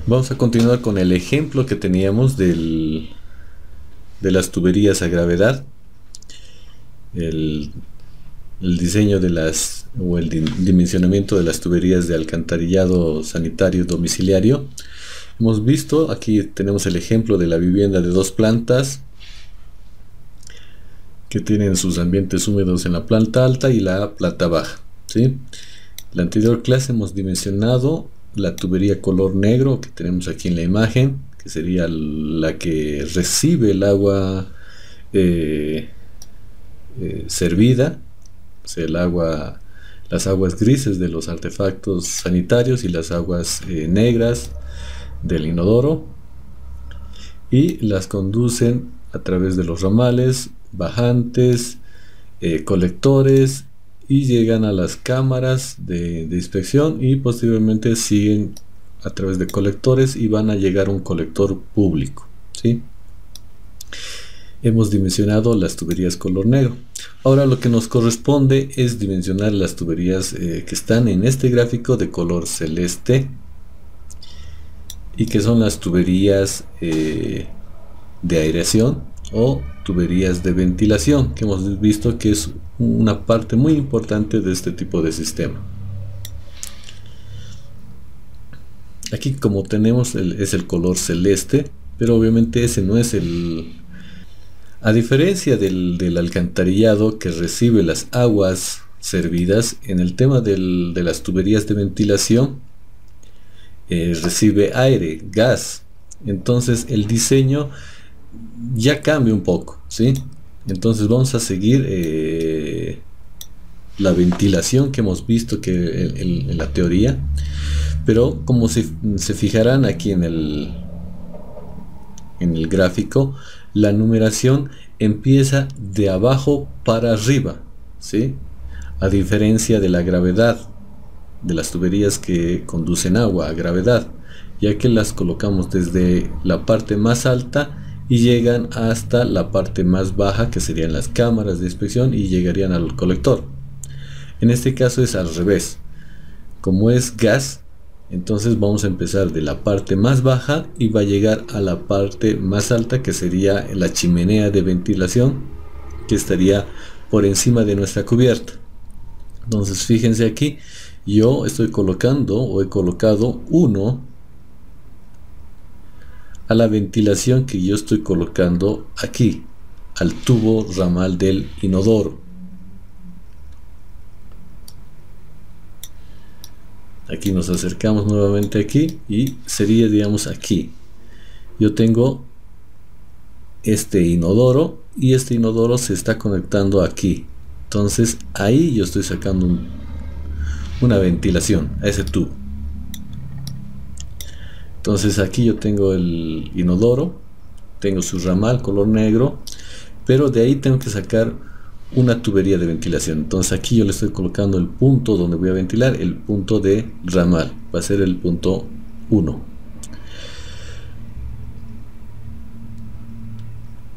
Vamos a continuar con el ejemplo que teníamos de las tuberías a gravedad, el, el diseño de o el dimensionamiento de las tuberías de alcantarillado sanitario domiciliario. Hemos visto, aquí tenemos el ejemplo de la vivienda de 2 plantas que tienen sus ambientes húmedos en la planta alta y la planta baja, ¿sí? En la anterior clase hemos dimensionado la tubería color negro que tenemos aquí en la imagen, que sería la que recibe el agua servida, o sea, las aguas grises de los artefactos sanitarios y las aguas negras del inodoro, y las conducen a través de los ramales, bajantes, colectores, y llegan a las cámaras de inspección, y posteriormente siguen a través de colectores y van a llegar a un colector público, ¿sí? Hemos dimensionado las tuberías color negro. Ahora lo que nos corresponde es dimensionar las tuberías que están en este gráfico de color celeste, y que son las tuberías de aireación o tuberías de ventilación, que hemos visto que es una parte muy importante de este tipo de sistema. Aquí, como tenemos, es el color celeste, pero obviamente ese no es a diferencia del alcantarillado que recibe las aguas servidas. En el tema de las tuberías de ventilación, recibe aire, gas. Entonces el diseño ya cambia un poco, ¿sí? Entonces vamos a seguir la ventilación que hemos visto en la teoría, pero como se fijarán aquí en el gráfico, la numeración empieza de abajo para arriba, ¿sí? A diferencia de la gravedad, de las tuberías que conducen agua a gravedad, ya que las colocamos desde la parte más alta y llegan hasta la parte más baja, que serían las cámaras de inspección, y llegarían al colector. En este caso es al revés. Como es gas, entonces vamos a empezar de la parte más baja y va a llegar a la parte más alta, que sería la chimenea de ventilación, que estaría por encima de nuestra cubierta. Entonces fíjense aquí, yo estoy colocando, o he colocado 1 a la ventilación que yo estoy colocando aquí, al tubo ramal del inodoro. Aquí nos acercamos nuevamente aquí y sería, digamos, aquí. Yo tengo este inodoro y este inodoro se está conectando aquí. Entonces ahí yo estoy sacando una ventilación a ese tubo. Entonces aquí yo tengo el inodoro, tengo su ramal color negro, pero de ahí tengo que sacar una tubería de ventilación. Entonces aquí yo le estoy colocando el punto donde voy a ventilar, el punto de ramal, va a ser el punto 1.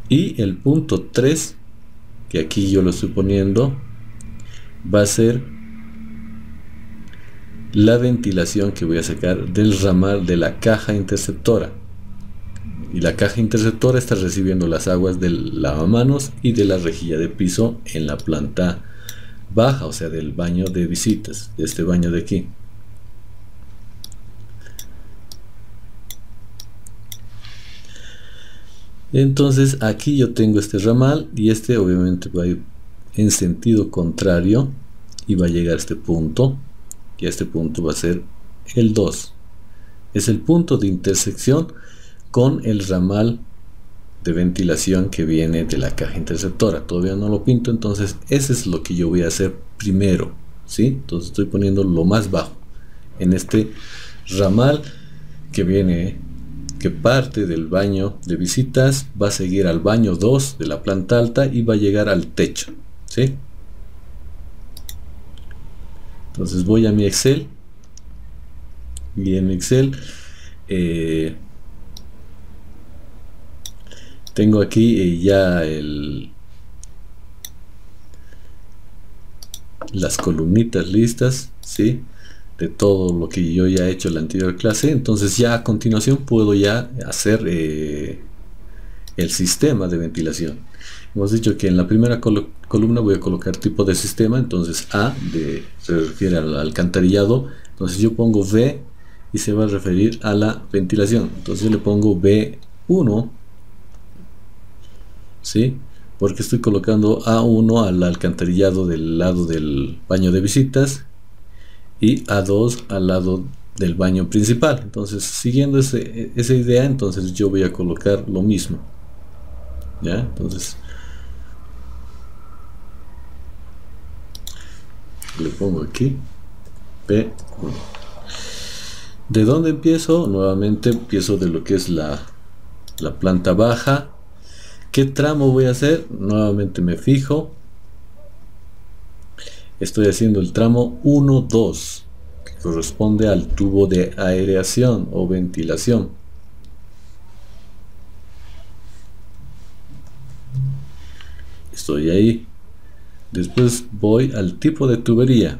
Y el punto 3, que aquí yo lo estoy poniendo, va a ser la ventilación que voy a sacar del ramal de la caja interceptora. Y la caja interceptora está recibiendo las aguas del lavamanos y de la rejilla de piso en la planta baja, o sea, del baño de visitas, de este baño de aquí. Entonces aquí yo tengo este ramal, y este obviamente va a ir en sentido contrario y va a llegar a este punto, y a este punto va a ser el 2. Es el punto de intersección con el ramal de ventilación que viene de la caja interceptora. Todavía no lo pinto, entonces ese es lo que yo voy a hacer primero, ¿sí? Entonces estoy poniendo lo más bajo en este ramal que parte del baño de visitas, va a seguir al baño 2 de la planta alta y va a llegar al techo, ¿sí? Entonces voy a mi Excel, y en mi Excel tengo aquí ya las columnitas listas, ¿sí? de todo lo que yo ya he hecho en la anterior clase. Entonces ya a continuación puedo ya hacer el sistema de ventilación. Hemos dicho que en la primera columna voy a colocar tipo de sistema, entonces se refiere al alcantarillado, entonces yo pongo V y se va a referir a la ventilación, entonces yo le pongo V1, ¿sí? Porque estoy colocando A1 al alcantarillado del lado del baño de visitas y A2 al lado del baño principal. Entonces, siguiendo esa idea, entonces yo voy a colocar lo mismo, ¿ya? Entonces le pongo aquí P1. ¿De dónde empiezo? Nuevamente empiezo de lo que es la planta baja. ¿Qué tramo voy a hacer? Nuevamente me fijo. Estoy haciendo el tramo 1-2, que corresponde al tubo de aireación o ventilación. Estoy ahí. Después voy al tipo de tubería.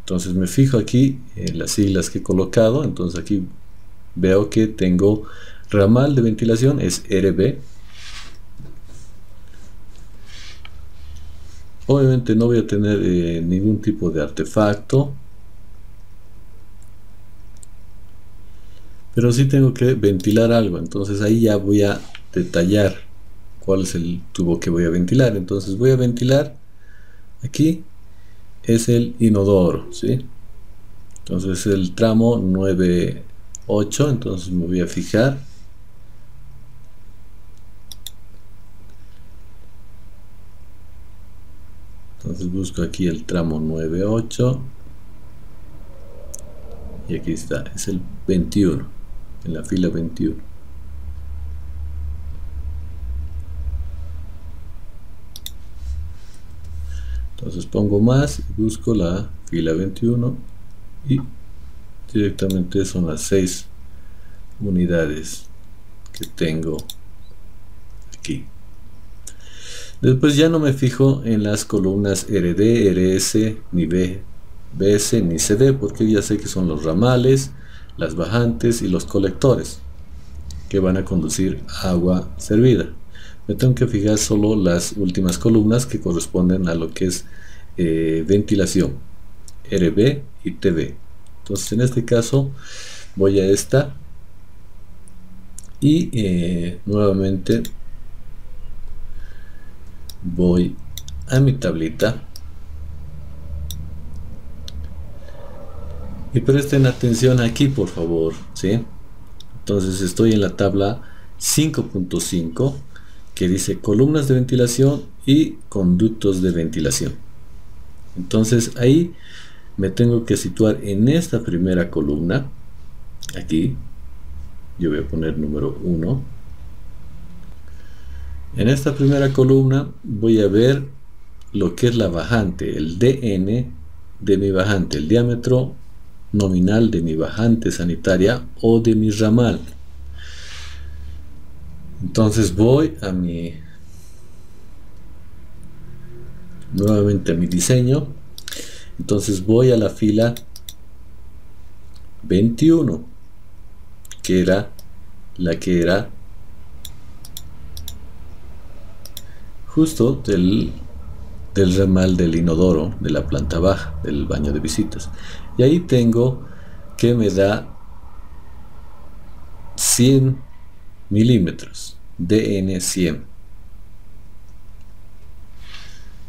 Entonces me fijo aquí en las siglas que he colocado. Entonces aquí veo que tengo ramal de ventilación, es RB. Obviamente no voy a tener ningún tipo de artefacto, pero sí tengo que ventilar algo. Entonces ahí ya voy a detallar cuál es el tubo que voy a ventilar. Entonces voy a ventilar aquí, es el inodoro, ¿sí? Entonces el tramo 9-8, entonces me voy a fijar. Entonces busco aquí el tramo 9-8 y aquí está, es el 21, en la fila 21. Entonces pongo más y busco la fila 21 y directamente son las 6 unidades que tengo aquí. Después ya no me fijo en las columnas RD, RS, ni BS, ni CD, porque ya sé que son los ramales, las bajantes y los colectores que van a conducir agua servida. Me tengo que fijar solo las últimas columnas que corresponden a lo que es ventilación, RB y TB. Entonces en este caso voy a esta y nuevamente voy a mi tablita y presten atención aquí, por favor, ¿sí? Entonces estoy en la tabla 5.5 que dice columnas de ventilación y conductos de ventilación. Entonces ahí me tengo que situar en esta primera columna. Aquí yo voy a poner número 1. En esta primera columna voy a ver lo que es la bajante, el DN de mi bajante, el diámetro nominal de mi bajante sanitaria o de mi ramal. Entonces voy a nuevamente a mi diseño. Entonces voy a la fila 21, que era la que era justo del ramal del inodoro de la planta baja del baño de visitas, y ahí tengo que me da 100 milímetros, DN 100.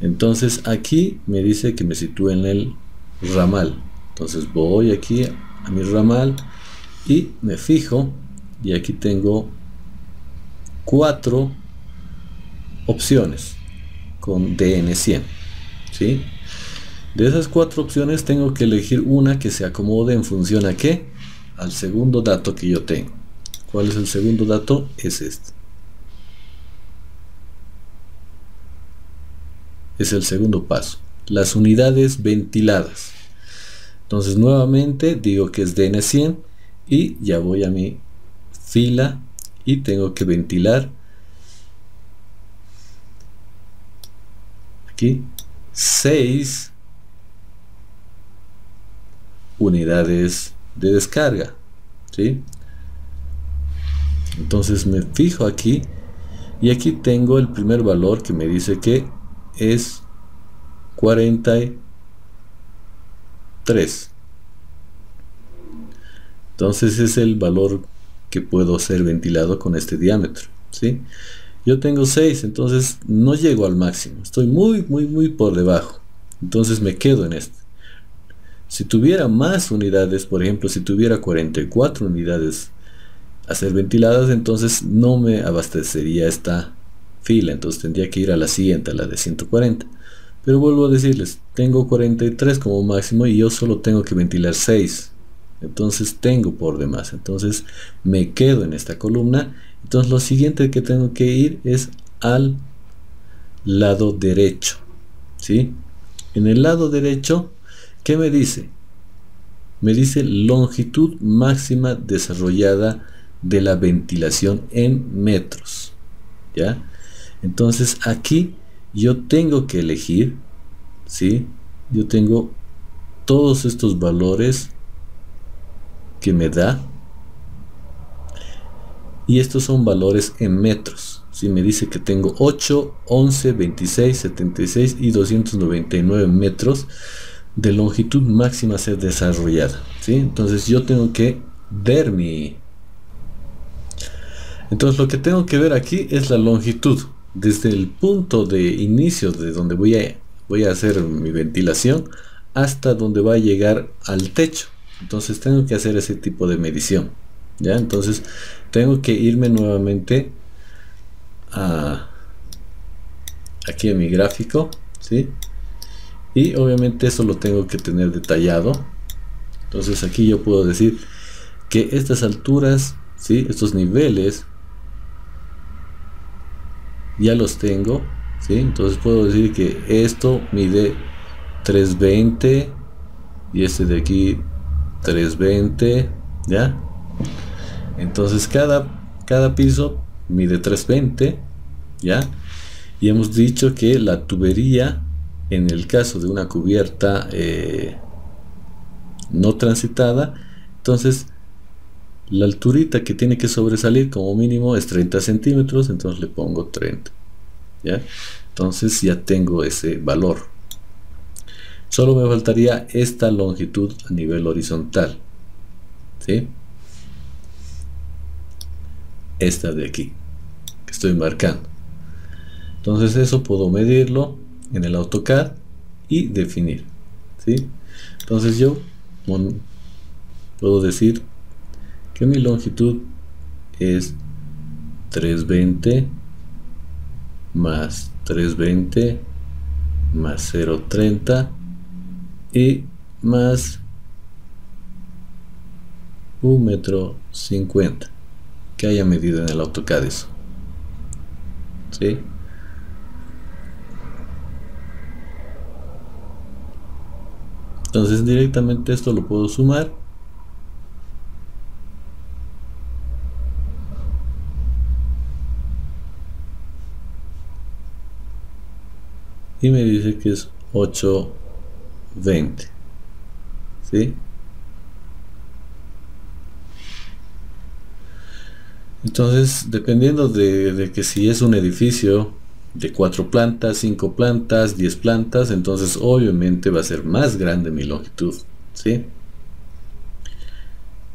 Entonces aquí me dice que me sitúe en el ramal. Entonces voy aquí a mi ramal y me fijo, y aquí tengo 4 opciones con DN 100, ¿sí? De esas 4 opciones tengo que elegir una que se acomode en función a ¿qué? Al segundo dato que yo tengo. ¿Cuál es el segundo dato? Es este. Es el segundo paso. Las unidades ventiladas. Entonces nuevamente digo que es DN 100 y ya voy a mi fila y tengo que ventilar aquí 6 unidades de descarga, ¿sí? Entonces me fijo aquí y aquí tengo el primer valor que me dice que es 43. Entonces es el valor que puedo ser ventilado con este diámetro, ¿sí? Yo tengo 6, entonces no llego al máximo, estoy muy por debajo, entonces me quedo en este. Si tuviera más unidades, por ejemplo, si tuviera 44 unidades a ser ventiladas, entonces no me abastecería esta fila, entonces tendría que ir a la siguiente, a la de 140. Pero vuelvo a decirles, tengo 43 como máximo y yo solo tengo que ventilar 6, entonces tengo por demás, entonces me quedo en esta columna. Entonces lo siguiente que tengo que ir es al lado derecho, ¿sí? En el lado derecho, ¿qué me dice? Me dice longitud máxima desarrollada de la ventilación en metros, ¿ya? Entonces aquí yo tengo que elegir, ¿sí? Yo tengo todos estos valores que me da, y estos son valores en metros, ¿sí? Me dice que tengo 8, 11, 26, 76 y 299 metros de longitud máxima a ser desarrollada, ¿sí? Entonces yo tengo que ver entonces lo que tengo que ver aquí es la longitud desde el punto de inicio de donde voy a hacer mi ventilación hasta donde va a llegar al techo. Entonces tengo que hacer ese tipo de medición, ¿ya? Entonces tengo que irme nuevamente aquí a mi gráfico, ¿sí? Y obviamente eso lo tengo que tener detallado. Entonces aquí yo puedo decir que estas alturas, ¿sí? Estos niveles ya los tengo, ¿sí? Entonces puedo decir que esto mide 320 y este de aquí 320, ¿ya? Entonces cada piso mide 320, ¿ya? Y hemos dicho que la tubería, en el caso de una cubierta no transitada, entonces la alturita que tiene que sobresalir como mínimo es 30 centímetros, entonces le pongo 30, ¿ya? Entonces ya tengo ese valor. Solo me faltaría esta longitud a nivel horizontal, ¿sí? Esta de aquí que estoy marcando. Entonces eso puedo medirlo en el AutoCAD y definir, ¿sí? Entonces yo puedo decir que mi longitud es 320 más 320 más 0.30 y más 1,50 m que haya medido en el AutoCAD eso, ¿sí? Entonces directamente esto lo puedo sumar y me dice que es 820, ¿sí? Entonces, dependiendo de que si es un edificio de 4 plantas, 5 plantas, 10 plantas, entonces obviamente va a ser más grande mi longitud, ¿sí?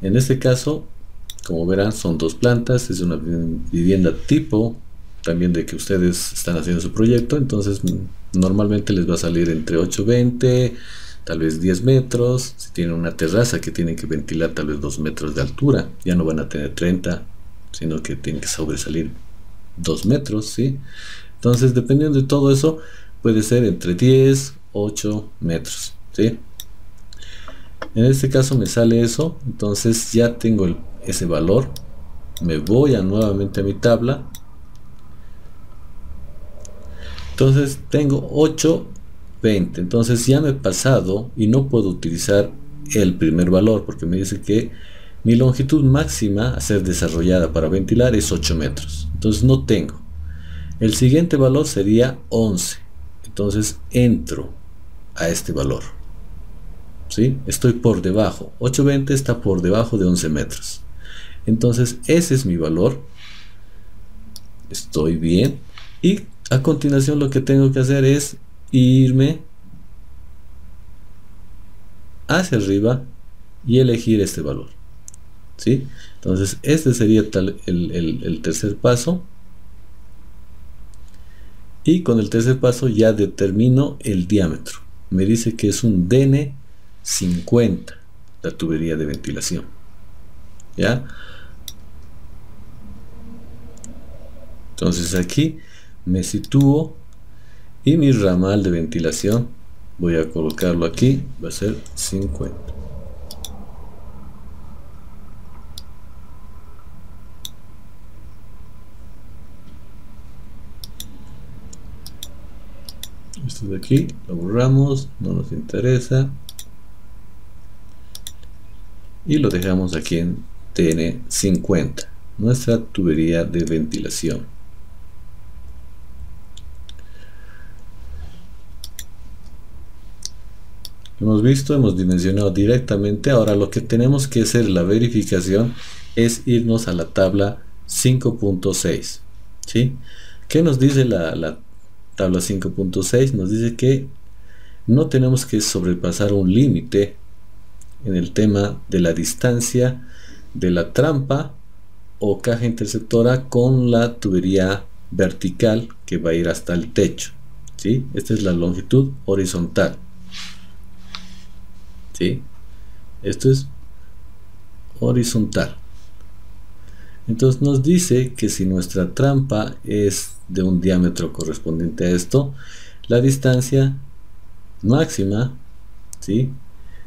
En este caso, como verán, son 2 plantas, es una vivienda tipo, también de que ustedes están haciendo su proyecto, entonces normalmente les va a salir entre 820, tal vez 10 metros, si tienen una terraza que tienen que ventilar tal vez 2 metros de altura, ya no van a tener 30, sino que tienen que sobresalir 2 metros, ¿sí? Entonces, dependiendo de todo eso, puede ser entre 10, 8 metros, ¿sí? En este caso me sale eso, entonces ya tengo ese valor. Me voy nuevamente a mi tabla. Entonces tengo 820, entonces ya me he pasado y no puedo utilizar el primer valor porque me dice que mi longitud máxima a ser desarrollada para ventilar es 8 metros, entonces no tengo. El siguiente valor sería 11, entonces entro a este valor, ¿sí? Estoy por debajo, 820 está por debajo de 11 metros. Entonces ese es mi valor, estoy bien, y a continuación lo que tengo que hacer es irme hacia arriba y elegir este valor, ¿sí? Entonces este sería el tercer paso, y con el tercer paso ya determino el diámetro. Me dice que es un DN 50 la tubería de ventilación, ¿ya? Entonces aquí me sitúo y mi ramal de ventilación voy a colocarlo aquí, va a ser 50. Esto de aquí lo borramos, no nos interesa, y lo dejamos aquí en TN 50, nuestra tubería de ventilación. Hemos visto, hemos dimensionado directamente. Ahora lo que tenemos que hacer la verificación es irnos a la tabla 5.6, ¿sí? ¿Qué nos dice la tabla 5.6? Nos dice que no tenemos que sobrepasar un límite en el tema de la distancia de la trampa o caja interceptora con la tubería vertical que va a ir hasta el techo, ¿sí? Esta es la longitud horizontal, ¿sí? Esto es horizontal. Entonces nos dice que si nuestra trampa es de un diámetro correspondiente a esto, la distancia máxima, ¿sí?,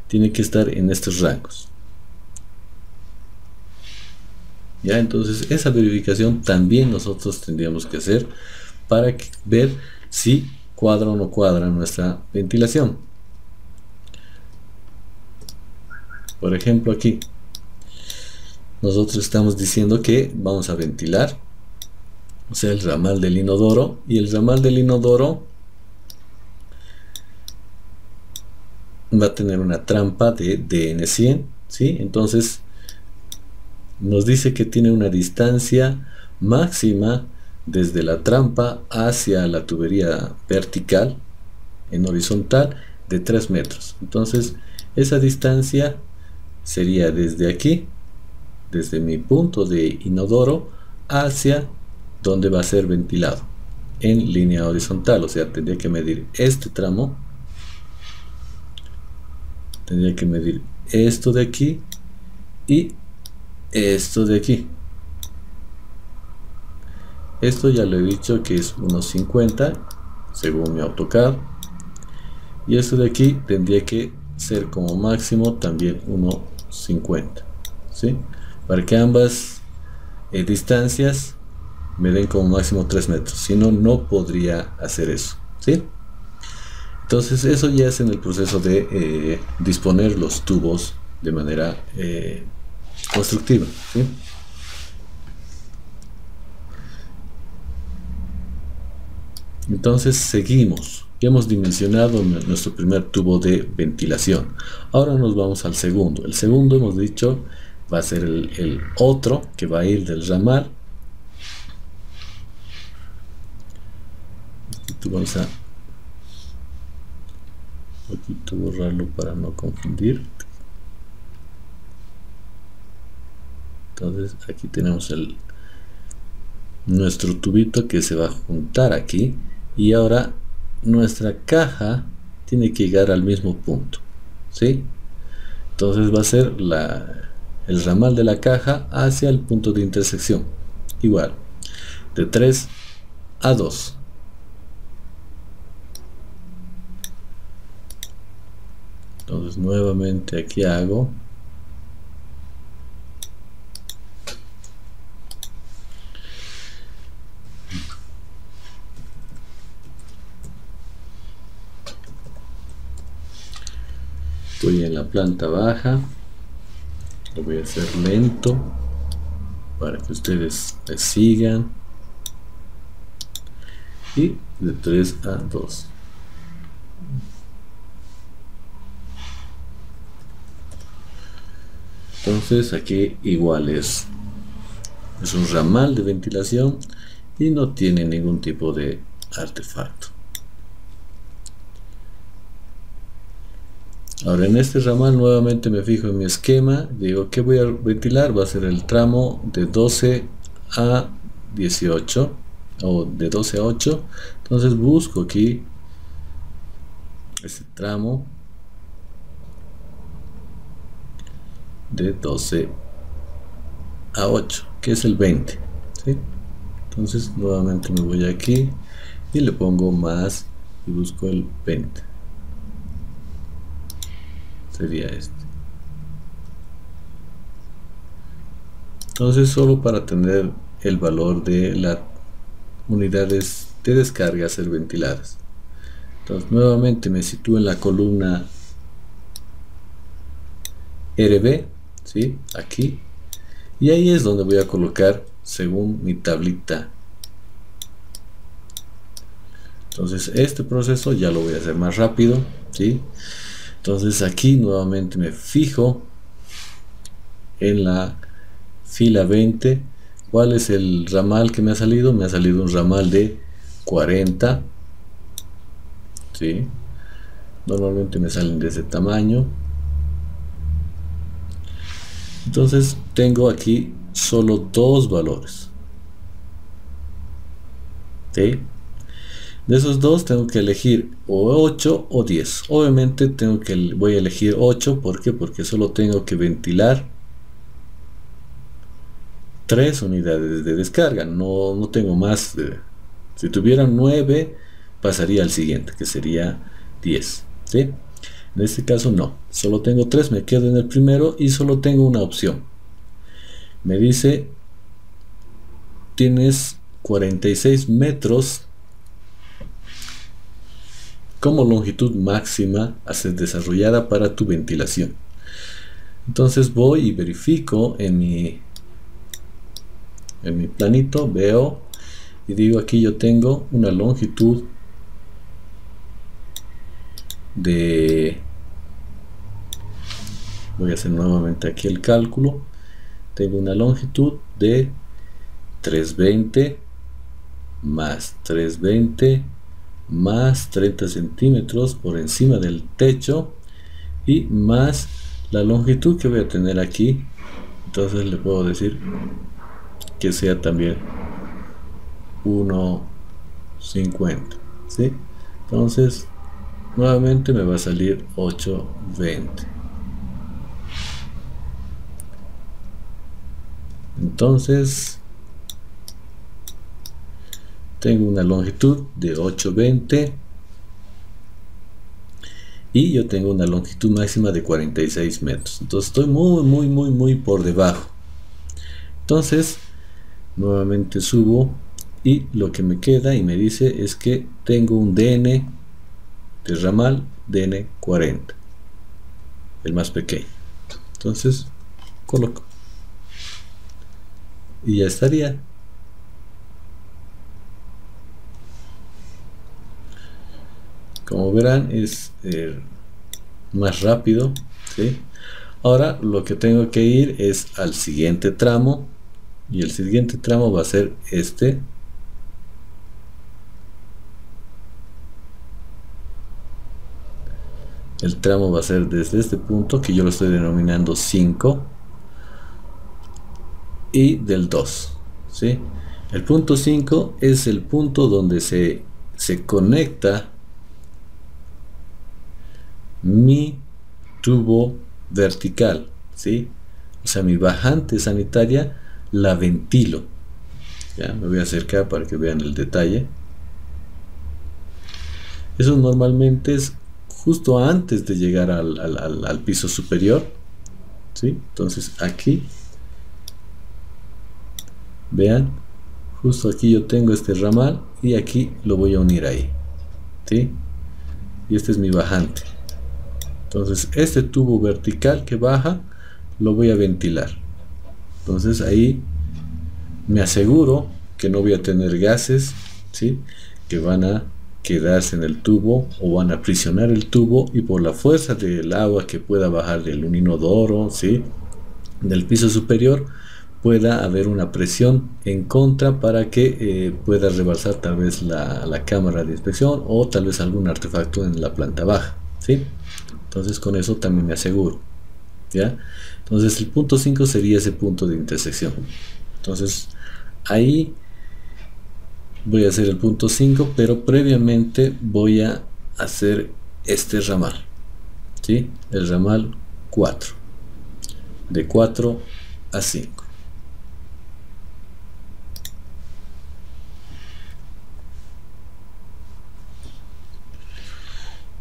tiene que estar en estos rangos. Ya, entonces esa verificación también nosotros tendríamos que hacer para ver si cuadra o no cuadra nuestra ventilación. Por ejemplo, aquí nosotros estamos diciendo que vamos a ventilar, o sea, el ramal del inodoro, y el ramal del inodoro va a tener una trampa de DN100, ¿sí? Entonces nos dice que tiene una distancia máxima desde la trampa hacia la tubería vertical en horizontal de 3 metros. Entonces esa distancia sería desde aquí, desde mi punto de inodoro hacia donde va a ser ventilado en línea horizontal. O sea, tendría que medir este tramo, tendría que medir esto de aquí y esto de aquí. Esto ya lo he dicho que es 1.50 según mi AutoCAD, y esto de aquí tendría que ser como máximo también 1.50, ¿sí?, para que ambas distancias me den como máximo 3 metros, si no, no podría hacer eso, ¿sí? Entonces eso ya es en el proceso de disponer los tubos de manera constructiva, ¿sí? Entonces seguimos. Ya hemos dimensionado nuestro primer tubo de ventilación. Ahora nos vamos al segundo. El segundo, hemos dicho, va a ser el otro que va a ir del ramal. Vamos a un poquito borrarlo para no confundir. Entonces aquí tenemos nuestro tubito que se va a juntar aquí, y ahora nuestra caja tiene que llegar al mismo punto, ¿sí? Entonces va a ser el ramal de la caja hacia el punto de intersección, igual, de 3 a 2. Entonces nuevamente aquí hago estoy en la planta baja, lo voy a hacer lento para que ustedes me sigan, y de 3 a 2. Entonces aquí igual es un ramal de ventilación y no tiene ningún tipo de artefacto. Ahora en este ramal nuevamente me fijo en mi esquema, digo que voy a ventilar, va a ser el tramo de 12 a 18 o de 12 a 8. Entonces busco aquí este tramo de 12 a 8, que es el 20, ¿sí? Entonces nuevamente me voy aquí y le pongo más y busco el 20, sería este. Entonces solo para tener el valor de las unidades de descarga a ser ventiladas. Entonces nuevamente me sitúo en la columna RB, ¿sí? Aquí, y ahí es donde voy a colocar según mi tablita. Entonces este proceso ya lo voy a hacer más rápido, ¿sí? Entonces aquí nuevamente me fijo en la fila 20. ¿Cuál es el ramal que me ha salido? Me ha salido un ramal de 40, ¿sí? Normalmente me salen de ese tamaño. Entonces tengo aquí solo dos valores, ¿sí? De esos dos tengo que elegir o 8 o 10. Obviamente voy a elegir 8. ¿Por qué? Porque solo tengo que ventilar 3 unidades de descarga. No tengo más. Si tuviera 9 pasaría al siguiente, que sería 10, ¿sí? En este caso no, solo tengo 3, me quedo en el primero y solo tengo una opción. Me dice, tienes 46 metros como longitud máxima a ser desarrollada para tu ventilación. Entonces voy y verifico en mi planito, veo y digo, aquí yo tengo una longitud de, voy a hacer nuevamente aquí el cálculo, tengo una longitud de 320 más 320 más 30 centímetros por encima del techo y más la longitud que voy a tener aquí. Entonces le puedo decir que sea también 1.50, ¿sí? Entonces nuevamente me va a salir 820. Entonces tengo una longitud de 820 y yo tengo una longitud máxima de 46 metros. Entonces estoy muy por debajo. Entonces nuevamente subo y lo que me queda y me dice es que tengo un DN de ramal DN40, el más pequeño. Entonces coloco y ya estaría. Como verán es más rápido, ¿sí? Ahora lo que tengo que ir es al siguiente tramo y el siguiente tramo va a ser este. El tramo va a ser desde este punto, que yo lo estoy denominando 5, y del 2, ¿sí? El punto 5 es el punto donde se conecta mi tubo vertical, ¿sí? O sea, mi bajante sanitaria la ventilo. Ya me voy a acercar para que vean el detalle. Eso normalmente es justo antes de llegar al piso superior, ¿sí? Entonces aquí vean, justo aquí yo tengo este ramal y aquí lo voy a unir ahí, ¿sí? Y este es mi bajante. Entonces este tubo vertical que baja lo voy a ventilar. Entonces ahí me aseguro que no voy a tener gases, ¿sí? Que van a quedarse en el tubo o van a aprisionar el tubo, y por la fuerza del agua que pueda bajar del inodoro, ¿sí? del piso superior pueda haber una presión en contra para que pueda rebalsar tal vez la cámara de inspección o tal vez algún artefacto en la planta baja, ¿sí? Entonces con eso también me aseguro, ¿ya? Entonces el punto 5 sería ese punto de intersección. Entonces ahí voy a hacer el punto 5, pero previamente voy a hacer este ramal, ¿sí? El ramal 4, de 4 a 5.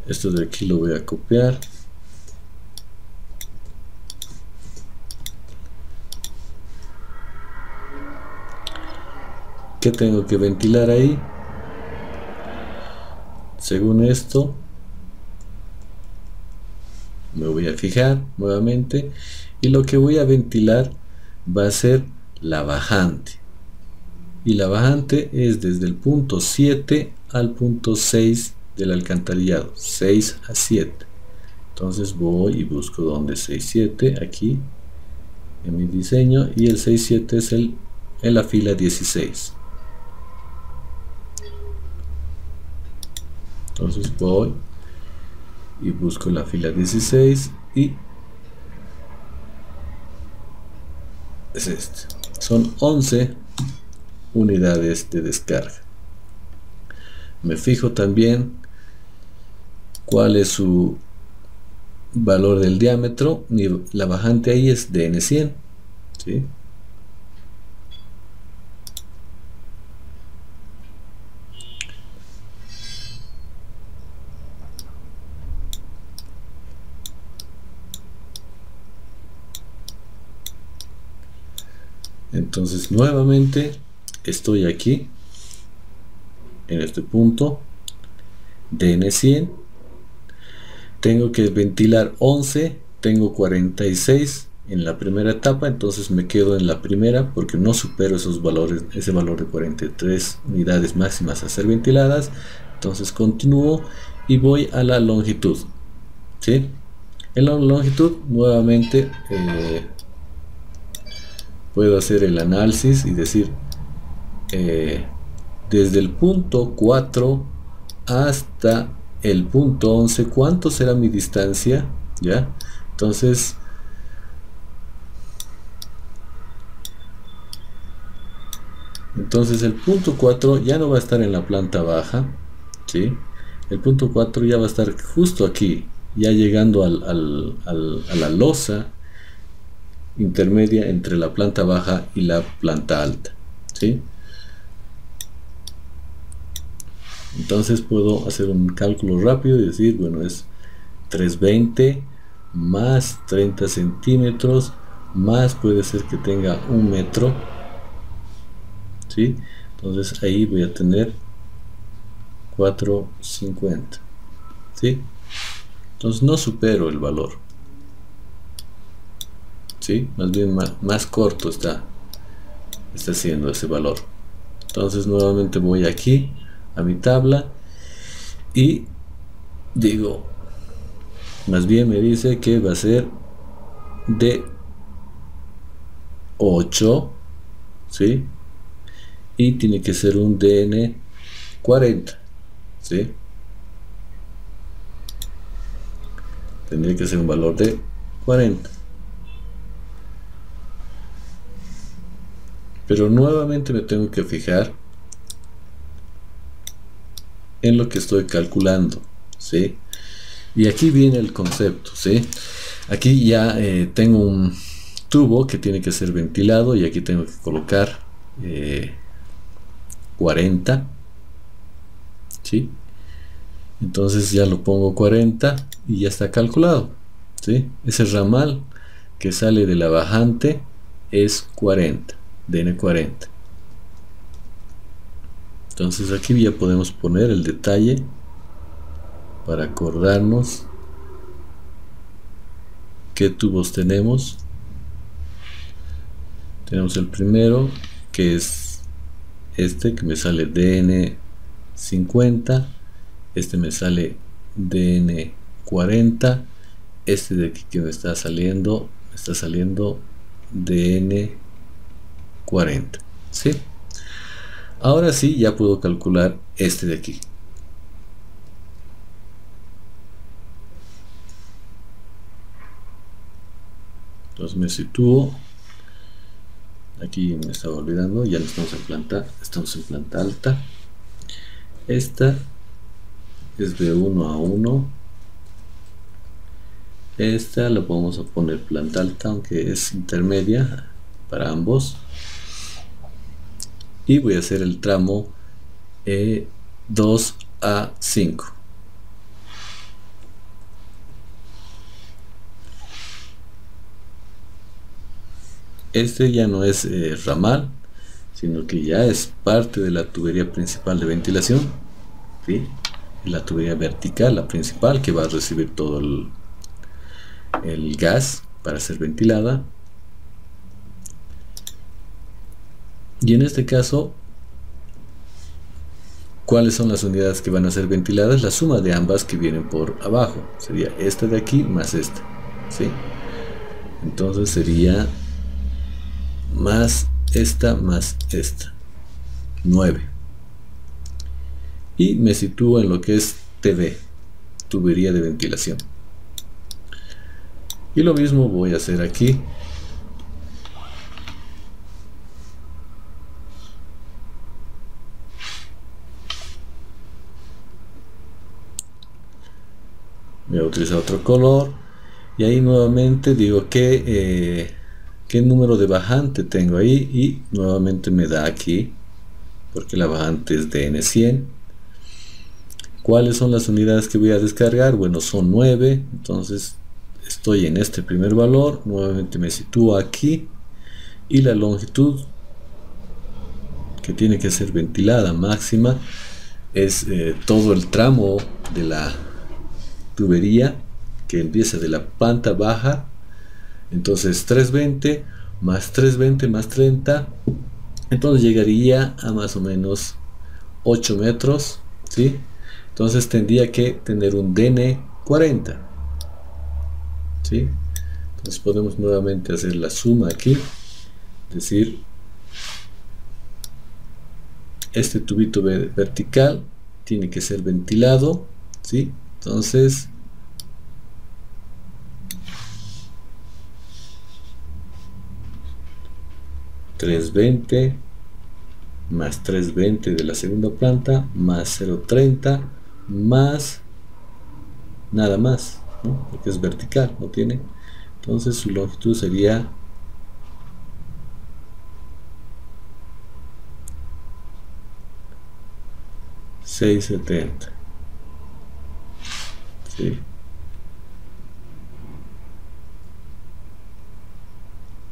Esto de aquí lo voy a copiar. ¿Qué tengo que ventilar ahí? Según esto, me voy a fijar nuevamente y lo que voy a ventilar va a ser la bajante. Y la bajante es desde el punto 7 al punto 6 del alcantarillado, 6 a 7. Entonces voy y busco donde 6, 7, aquí en mi diseño, y el 6, 7 es en la fila 16. Entonces voy y busco la fila 16 y es este. Son 11 unidades de descarga. Me fijo también cuál es su valor del diámetro. La bajante ahí es DN100, ¿sí? Entonces nuevamente estoy aquí en este punto DN100, tengo que ventilar 11, tengo 46 en la primera etapa, entonces me quedo en la primera porque no supero esos valores, ese valor de 43 unidades máximas a ser ventiladas. Entonces continúo y voy a la longitud, ¿sí? En la longitud nuevamente puedo hacer el análisis y decir desde el punto 4 hasta el punto 11 cuánto será mi distancia, ¿ya? Entonces el punto 4 ya no va a estar en la planta baja, ¿sí? El punto 4 ya va a estar justo aquí, ya llegando a la losa intermedia entre la planta baja y la planta alta, ¿sí? Entonces puedo hacer un cálculo rápido y decir, bueno, es 320 más 30 centímetros más puede ser que tenga 1 metro, ¿sí? Entonces ahí voy a tener 450, ¿sí? Entonces no supero el valor, ¿sí? Más bien más corto está siendo ese valor. Entonces nuevamente voy aquí a mi tabla y digo, más bien me dice que va a ser de 8, ¿sí? Y tiene que ser un DN 40, ¿sí? Tendría que ser un valor de 40. Pero nuevamente me tengo que fijar en lo que estoy calculando, ¿sí? Y aquí viene el concepto, ¿sí? Aquí ya tengo un tubo que tiene que ser ventilado y aquí tengo que colocar 40, ¿sí? Entonces ya lo pongo 40 y ya está calculado, ¿sí? Ese ramal que sale de la bajante es 40, DN 40. Entonces aquí ya podemos poner el detalle para acordarnos qué tubos tenemos. Tenemos el primero que es este que me sale DN 50, este me sale DN 40, este de aquí que me está saliendo DN40, ¿sí? Ahora sí, ya puedo calcular este de aquí. Entonces me sitúo. Aquí me estaba olvidando, ya no estamos en planta alta. Esta es de 1 a 1. Esta la vamos a poner planta alta, aunque es intermedia para ambos. Y voy a hacer el tramo 2 a 5. Este ya no es ramal, sino que ya es parte de la tubería principal de ventilación, ¿sí? La tubería vertical, la principal, que va a recibir todo el gas para ser ventilada. Y en este caso, ¿cuáles son las unidades que van a ser ventiladas? La suma de ambas que vienen por abajo. Sería esta de aquí más esta, ¿sí? Entonces sería más esta, 9. Y me sitúo en lo que es TD, tubería de ventilación. Y lo mismo voy a hacer aquí. Voy a utilizar otro color. Y ahí nuevamente digo que qué número de bajante tengo ahí, y nuevamente me da aquí, porque la bajante es DN100. ¿Cuáles son las unidades que voy a descargar? Bueno, son 9, entonces estoy en este primer valor, nuevamente me sitúo aquí, y la longitud que tiene que ser ventilada máxima es todo el tramo de la tubería que empieza de la planta baja. Entonces 320 más 320 más 30, entonces llegaría a más o menos 8 metros, ¿sí? Entonces tendría que tener un DN40, ¿sí? Entonces podemos nuevamente hacer la suma aquí, es decir, este tubito vertical tiene que ser ventilado, ¿sí? Entonces $320 más 320 de la segunda planta más 0.30 más nada más, ¿no? Porque es vertical, no tiene. Entonces su longitud sería 670, ¿sí?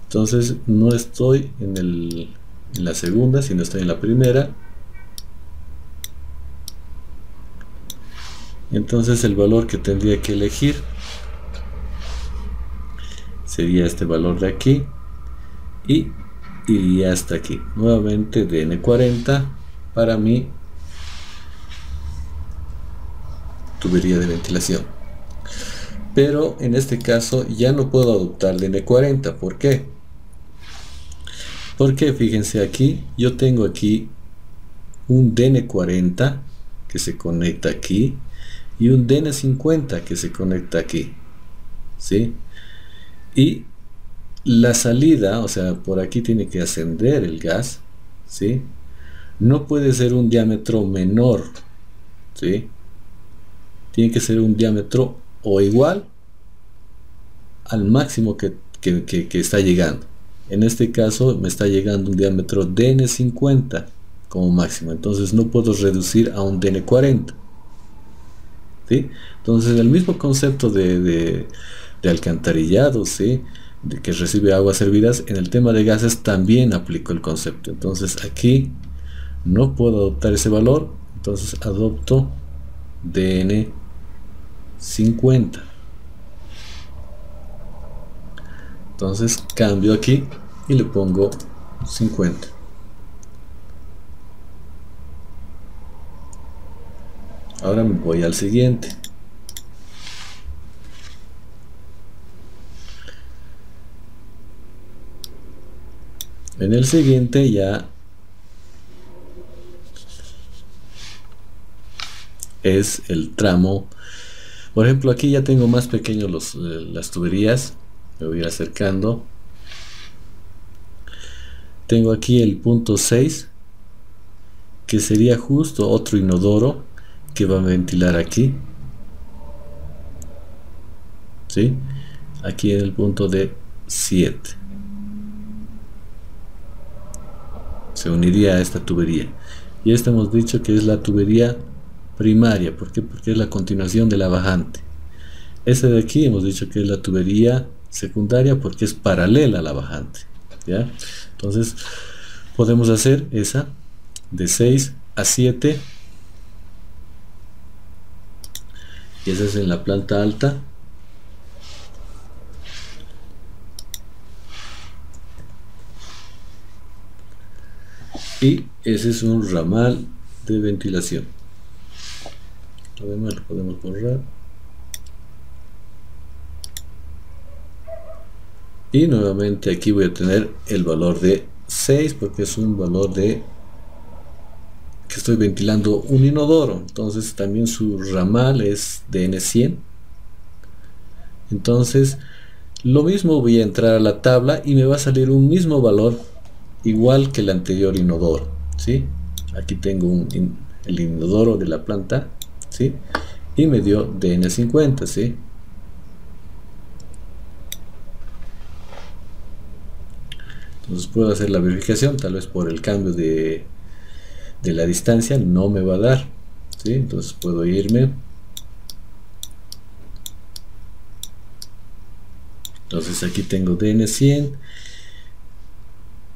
Entonces no estoy en la segunda, sino estoy en la primera. Entonces el valor que tendría que elegir sería este valor de aquí, y iría hasta aquí. Nuevamente DN40 para mi tubería de ventilación. Pero en este caso ya no puedo adoptar DN40. ¿Por qué? Porque fíjense aquí, yo tengo aquí un DN40 que se conecta aquí y un DN50 que se conecta aquí, ¿sí? Y la salida, o sea, por aquí tiene que ascender el gas, ¿sí? No puede ser un diámetro menor, ¿sí? Tiene que ser un diámetro o igual al máximo que está llegando. En este caso me está llegando un diámetro DN50 como máximo, entonces no puedo reducir a un DN40, ¿sí? Entonces el mismo concepto de alcantarillado, ¿sí? De que recibe aguas hervidas, en el tema de gases también aplico el concepto. Entonces aquí no puedo adoptar ese valor, entonces adopto DN50. Entonces cambio aquí y le pongo 50. Ahora me voy al siguiente. En el siguiente ya es el tramo. Por ejemplo, aquí ya tengo más pequeños las tuberías. Me voy acercando. Tengo aquí el punto 6, que sería justo otro inodoro que va a ventilar aquí, ¿sí? Aquí en el punto de 7 se uniría a esta tubería, y esta hemos dicho que es la tubería primaria. ¿Por qué? Porque es la continuación de la bajante. Esta de aquí hemos dicho que es la tubería secundaria porque es paralela a la bajante, ¿ya? Entonces podemos hacer esa de 6 a 7, y esa es en la planta alta. Y ese es un ramal de ventilación. Lo demás lo podemos borrar. Y nuevamente aquí voy a tener el valor de 6 porque es un valor de que estoy ventilando un inodoro. Entonces también su ramal es DN100. Entonces lo mismo, voy a entrar a la tabla y me va a salir un mismo valor igual que el anterior inodoro, ¿sí? Aquí tengo el inodoro de la planta, ¿sí? Y me dio DN50, ¿sí? Entonces puedo hacer la verificación. Tal vez por el cambio de la distancia no me va a dar, ¿sí? Entonces puedo irme. Entonces aquí tengo DN100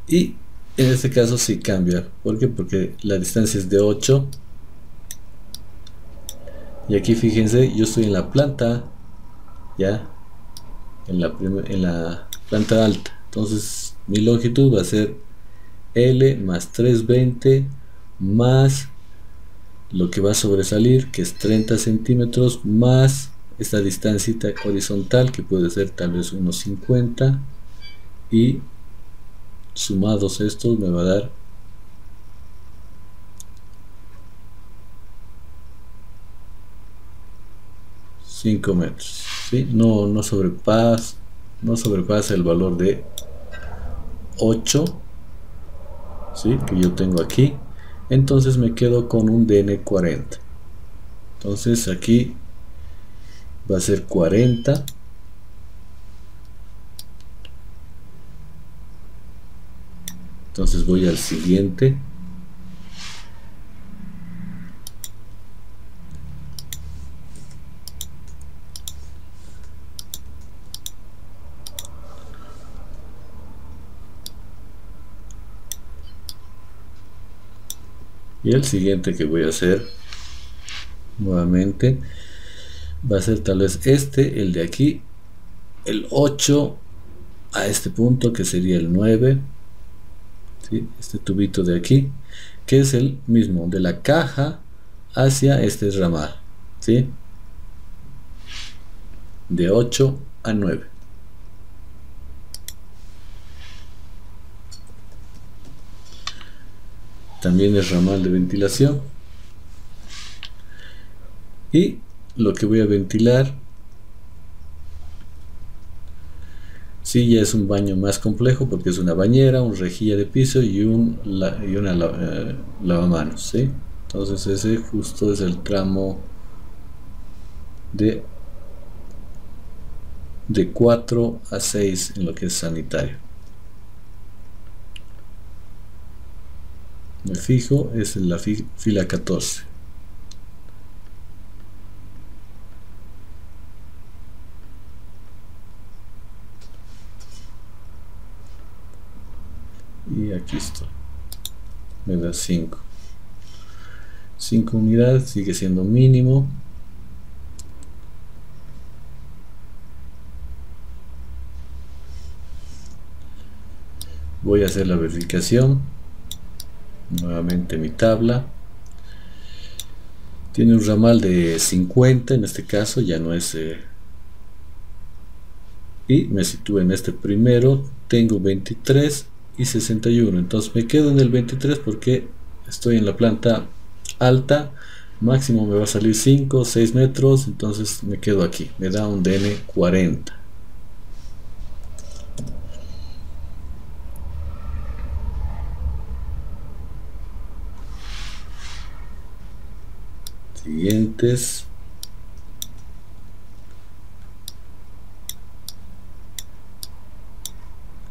y en este caso sí cambia. ¿Por qué? Porque la distancia es de 8 y aquí fíjense, yo estoy en la planta, ya en la planta alta. Entonces mi longitud va a ser L más 320 más lo que va a sobresalir, que es 30 centímetros, más esta distancia horizontal, que puede ser tal vez unos 50, y sumados estos me va a dar 5 metros, ¿sí? No sobrepasa el valor de 8, ¿sí? Que yo tengo aquí. Entonces me quedo con un DN40. Entonces aquí va a ser 40. Entonces voy al siguiente. Y el siguiente que voy a hacer nuevamente va a ser tal vez el de aquí, el 8 a este punto, que sería el 9, ¿sí? Este tubito de aquí, que es el mismo de la caja hacia este ramal, ¿sí? De 8 a 9. También es ramal de ventilación. Y lo que voy a ventilar, sí, ya es un baño más complejo porque es una bañera, un rejilla de piso y una lavamanos, ¿sí? Entonces ese justo es el tramo de 4 a 6 en lo que es sanitario. Me fijo, es en la fila 14. Y aquí estoy. Me da 5 unidades, sigue siendo mínimo. Voy a hacer la verificación. Nuevamente mi tabla. Tiene un ramal de 50, en este caso ya no es... y me sitúo en este primero. Tengo 23 y 61. Entonces me quedo en el 23 porque estoy en la planta alta. Máximo me va a salir 5 o 6 metros, entonces me quedo aquí. Me da un DN 40. Siguientes.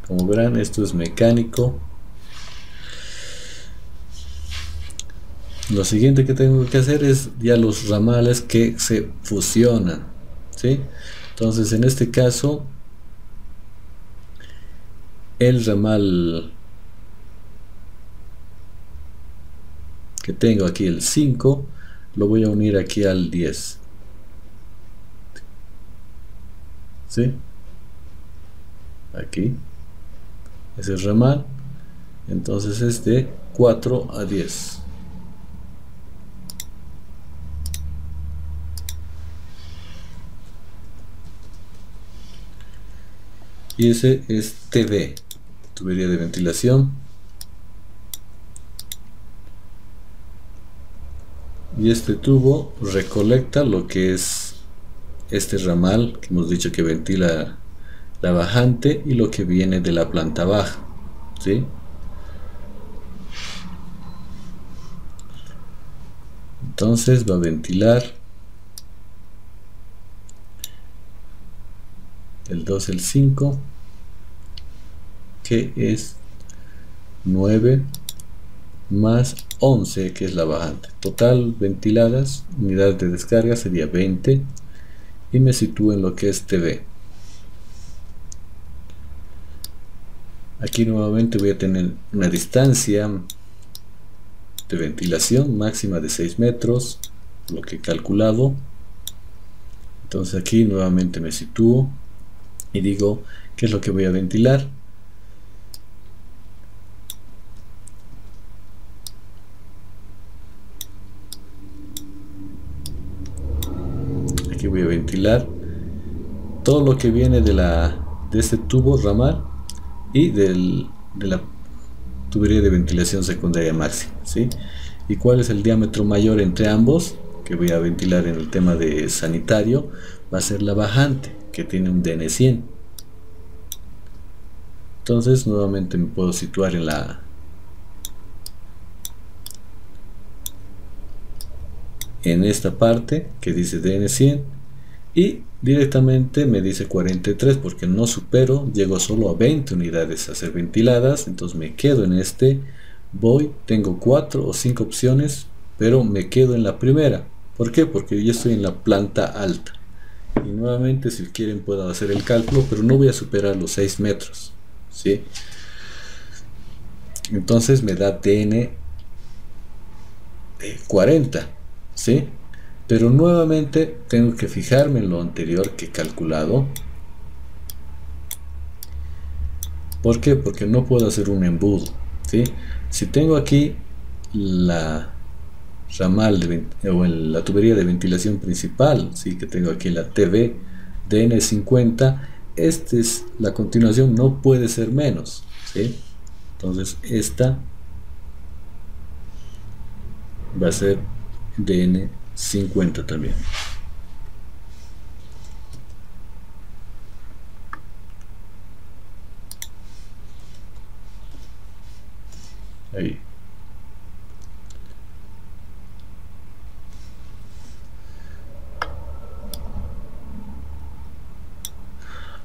Como verán, esto es mecánico. Lo siguiente que tengo que hacer es ya los ramales que se fusionan, ¿sí? Entonces en este caso el ramal que tengo aquí, el 5, lo voy a unir aquí al 10, ¿sí? Aquí es el ramal, entonces es de 4 a 10. Y ese es TV, tubería de ventilación. Y este tubo recolecta lo que es este ramal que hemos dicho que ventila la bajante y lo que viene de la planta baja, ¿sí? Entonces va a ventilar el 2, el 5, que es 9 más 11, que es la bajante. Total ventiladas, unidades de descarga sería 20, y me sitúo en lo que es TV. Aquí nuevamente voy a tener una distancia de ventilación máxima de 6 metros, lo que he calculado. Entonces aquí nuevamente me sitúo y digo qué es lo que voy a ventilar. Aquí voy a ventilar todo lo que viene de este tubo ramal y de la tubería de ventilación secundaria máxima, ¿sí? ¿Y cuál es el diámetro mayor entre ambos? Que voy a ventilar en el tema de sanitario, va a ser la bajante, que tiene un DN 100. Entonces nuevamente me puedo situar en esta parte que dice DN 100 y directamente me dice 43 porque no supero, llego solo a 20 unidades a ser ventiladas. Entonces me quedo en este, tengo 4 o 5 opciones, pero me quedo en la primera. ¿Por qué? Porque yo estoy en la planta alta. Y nuevamente, si quieren puedo hacer el cálculo, pero no voy a superar los 6 metros, ¿sí? Entonces me da DN 40, ¿sí? Pero nuevamente tengo que fijarme en lo anterior que he calculado. ¿Por qué? Porque no puedo hacer un embudo, ¿sí? Si tengo aquí la ramal o la tubería de ventilación principal, ¿sí? Que tengo aquí la TV DN50, esta es la continuación, no puede ser menos, ¿sí? Entonces esta va a ser DN50 también. Ahí.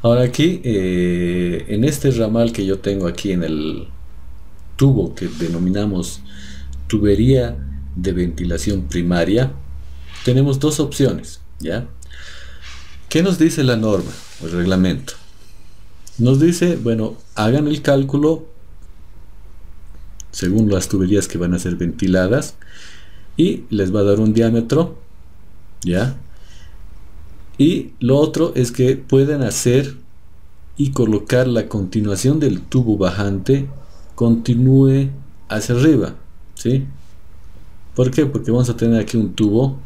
Ahora aquí, en este ramal que yo tengo aquí en el tubo que denominamos tubería de ventilación primaria, tenemos dos opciones, ¿ya? ¿Qué nos dice la norma o el reglamento? Nos dice, bueno, hagan el cálculo según las tuberías que van a ser ventiladas y les va a dar un diámetro, ¿ya? Y lo otro es que pueden hacer y colocar la continuación del tubo bajante continúe hacia arriba, ¿sí? ¿Por qué? Porque vamos a tener aquí un tubo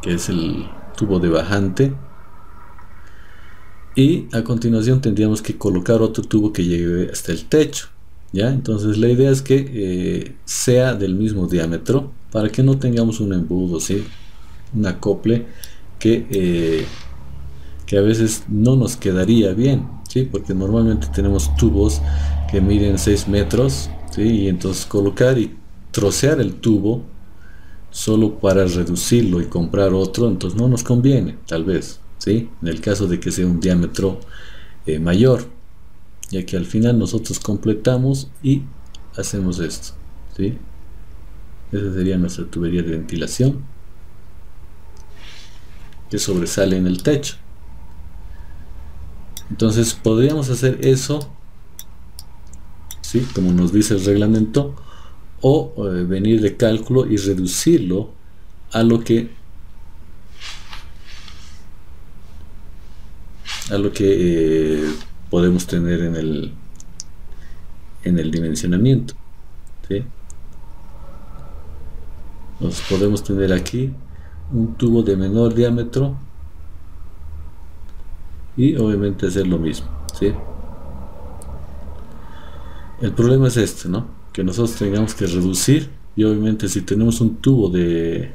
que es el tubo de bajante y a continuación tendríamos que colocar otro tubo que llegue hasta el techo, ¿ya? Entonces la idea es que sea del mismo diámetro para que no tengamos un embudo, ¿sí? Un acople que a veces no nos quedaría bien, ¿sí? Porque normalmente tenemos tubos que miden 6 metros, ¿sí? Y entonces colocar y trocear el tubo solo para reducirlo y comprar otro, entonces no nos conviene, tal vez, ¿sí? En el caso de que sea un diámetro mayor, ya que al final nosotros completamos y hacemos esto, ¿sí? Esa sería nuestra tubería de ventilación que sobresale en el techo. Entonces podríamos hacer eso, ¿sí? Como nos dice el reglamento, o venir de cálculo y reducirlo a lo que podemos tener en el dimensionamiento, ¿sí? Nos podemos tener aquí un tubo de menor diámetro y obviamente hacer lo mismo, ¿sí? El problema es este, ¿no? Que nosotros tengamos que reducir, y obviamente si tenemos un tubo de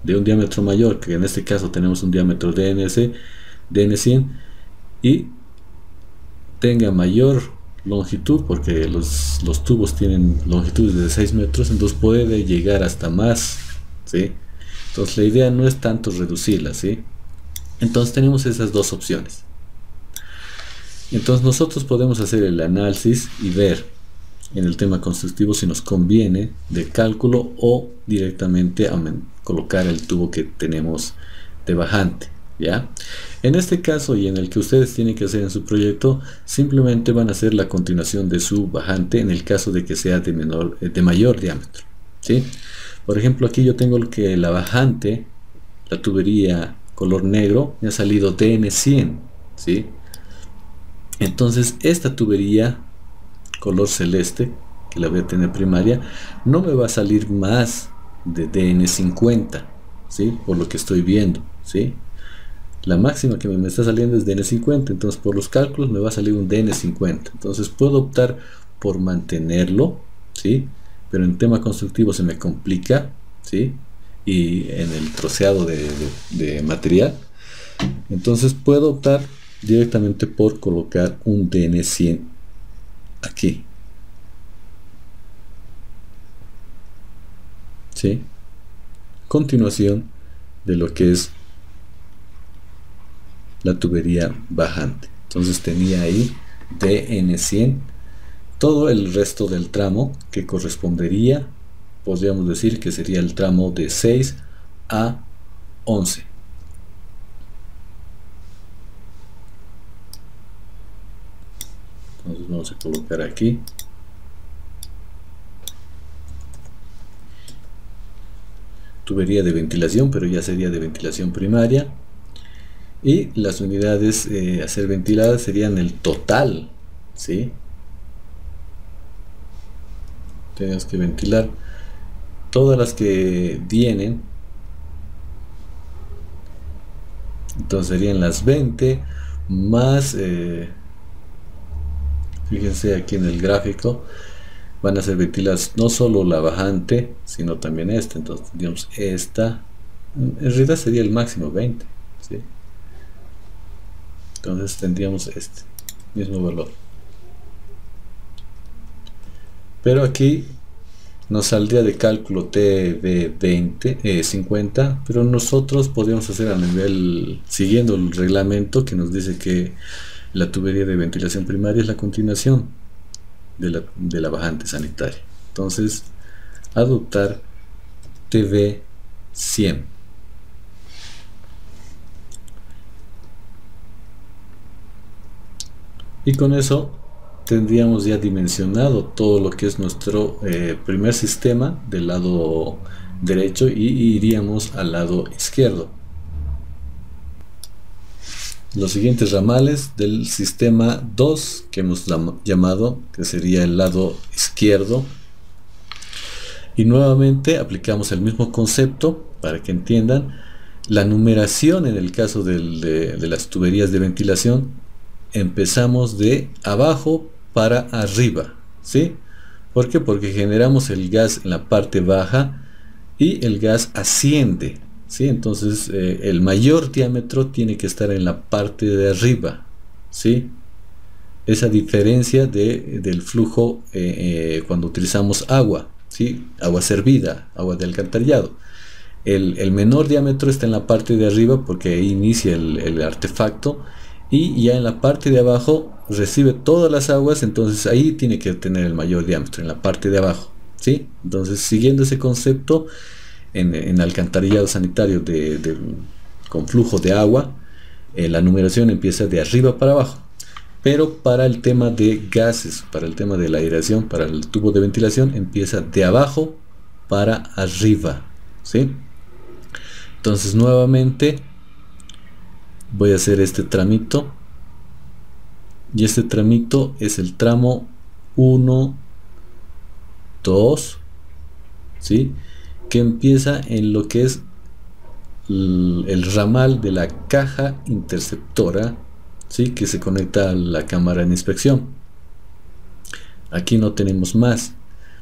un diámetro mayor, que en este caso tenemos un diámetro DN100 y tenga mayor longitud, porque los tubos tienen longitudes de 6 metros, entonces puede llegar hasta más, ¿sí? Entonces la idea no es tanto reducirla, ¿sí? Entonces tenemos esas dos opciones. Entonces nosotros podemos hacer el análisis y ver en el tema constructivo si nos conviene de cálculo o directamente colocar el tubo que tenemos de bajante, ¿ya? En este caso y en el que ustedes tienen que hacer en su proyecto, simplemente van a hacer la continuación de su bajante en el caso de que sea de mayor diámetro, ¿sí? Por ejemplo, aquí yo tengo que la bajante, la tubería color negro, me ha salido DN100, ¿sí? Entonces esta tubería color celeste, que la voy a tener primaria, no me va a salir más de DN50, ¿sí? Por lo que estoy viendo, ¿sí? La máxima que me está saliendo es DN50, entonces por los cálculos me va a salir un DN50. Entonces puedo optar por mantenerlo, ¿sí? Pero en tema constructivo se me complica, ¿sí? Y en el troceado de material, entonces puedo optar directamente por colocar un DN100 aquí, ¿sí? Continuación de lo que es la tubería bajante. Entonces tenía ahí DN100, todo el resto del tramo que correspondería, podríamos decir que sería el tramo de 6 a 11. Entonces vamos a colocar aquí tubería de ventilación, pero ya sería de ventilación primaria, y las unidades a ser ventiladas serían el total, ¿sí? Tenemos que ventilar todas las que vienen, entonces serían las 20 más fíjense aquí en el gráfico, van a ser ventiladas no solo la bajante, sino también esta. Entonces tendríamos esta, en realidad sería el máximo 20, ¿sí? Entonces tendríamos este mismo valor, pero aquí nos saldría de cálculo TV20 50, pero nosotros podríamos hacer a nivel, siguiendo el reglamento que nos dice que la tubería de ventilación primaria es la continuación de la bajante sanitaria. Entonces adoptar TV100. Y con eso tendríamos ya dimensionado todo lo que es nuestro primer sistema del lado derecho, y iríamos al lado izquierdo. Los siguientes ramales del sistema 2 que hemos llamado, que sería el lado izquierdo, y nuevamente aplicamos el mismo concepto para que entiendan la numeración. En el caso de las tuberías de ventilación, empezamos de abajo para arriba, ¿sí? ¿Por qué? Porque generamos el gas en la parte baja y el gas asciende, ¿sí? Entonces el mayor diámetro tiene que estar en la parte de arriba, ¿sí? Esa diferencia del flujo cuando utilizamos agua, ¿sí? Agua servida, agua de alcantarillado. El menor diámetro está en la parte de arriba porque ahí inicia el artefacto, y ya en la parte de abajo recibe todas las aguas, entonces ahí tiene que tener el mayor diámetro, en la parte de abajo, ¿sí? Entonces, siguiendo ese concepto, en alcantarillado sanitario con flujo de agua, la numeración empieza de arriba para abajo. Pero para el tema de gases, para el tema de la aireación, para el tubo de ventilación, empieza de abajo para arriba, ¿sí? Entonces nuevamente voy a hacer este tramito, y este tramito es el tramo 1, 2, ¿sí? Que empieza en lo que es el ramal de la caja interceptora, ¿sí? Que se conecta a la cámara de inspección. Aquí no tenemos más.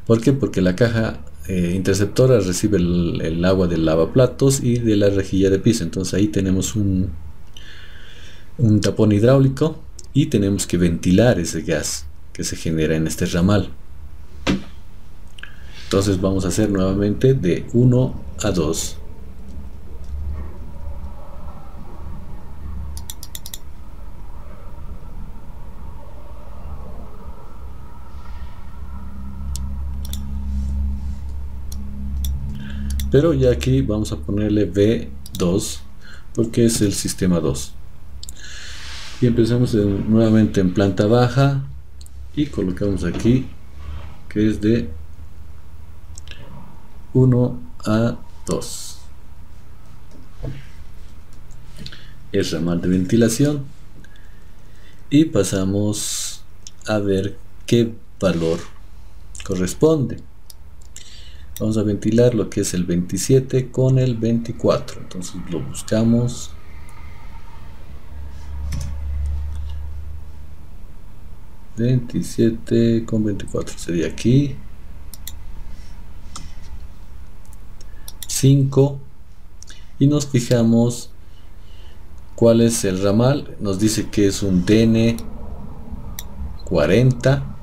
¿Por qué? Porque la caja interceptora recibe el agua del lavaplatos y de la rejilla de piso. Entonces ahí tenemos un tapón hidráulico y tenemos que ventilar ese gas que se genera en este ramal. Entonces vamos a hacer nuevamente de 1 a 2. Pero ya aquí vamos a ponerle B2 porque es el sistema 2. Y empezamos nuevamente en planta baja y colocamos aquí que es de 1 a 2. El ramal de ventilación, y pasamos a ver qué valor corresponde. Vamos a ventilar lo que es el 27 con el 24. Entonces lo buscamos. ...27 con 24 sería aquí. 5. Y nos fijamos cuál es el ramal. Nos dice que es un DN 40,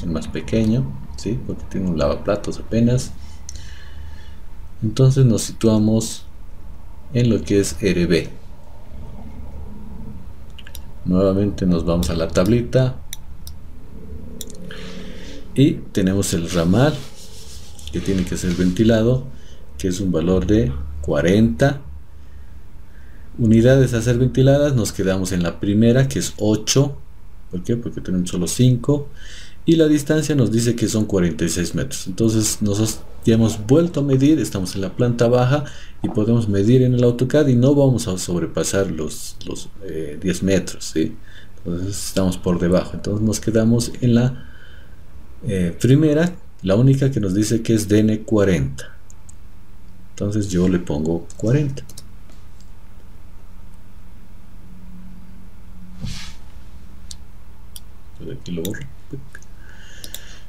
el más pequeño, ¿sí? Porque tiene un lavaplatos apenas. Entonces nos situamos en lo que es RB. Nuevamente nos vamos a la tablita y tenemos el ramal que tiene que ser ventilado, que es un valor de 40 unidades a ser ventiladas. Nos quedamos en la primera, que es 8. ¿Por qué? Porque tenemos solo 5. Y la distancia nos dice que son 46 metros. Entonces nosotros ya hemos vuelto a medir, estamos en la planta baja y podemos medir en el AutoCAD y no vamos a sobrepasar los 10 metros, ¿sí? Entonces estamos por debajo. Entonces nos quedamos en la primera, la única que nos dice que es DN 40. Entonces yo le pongo 40. Aquí lo borro.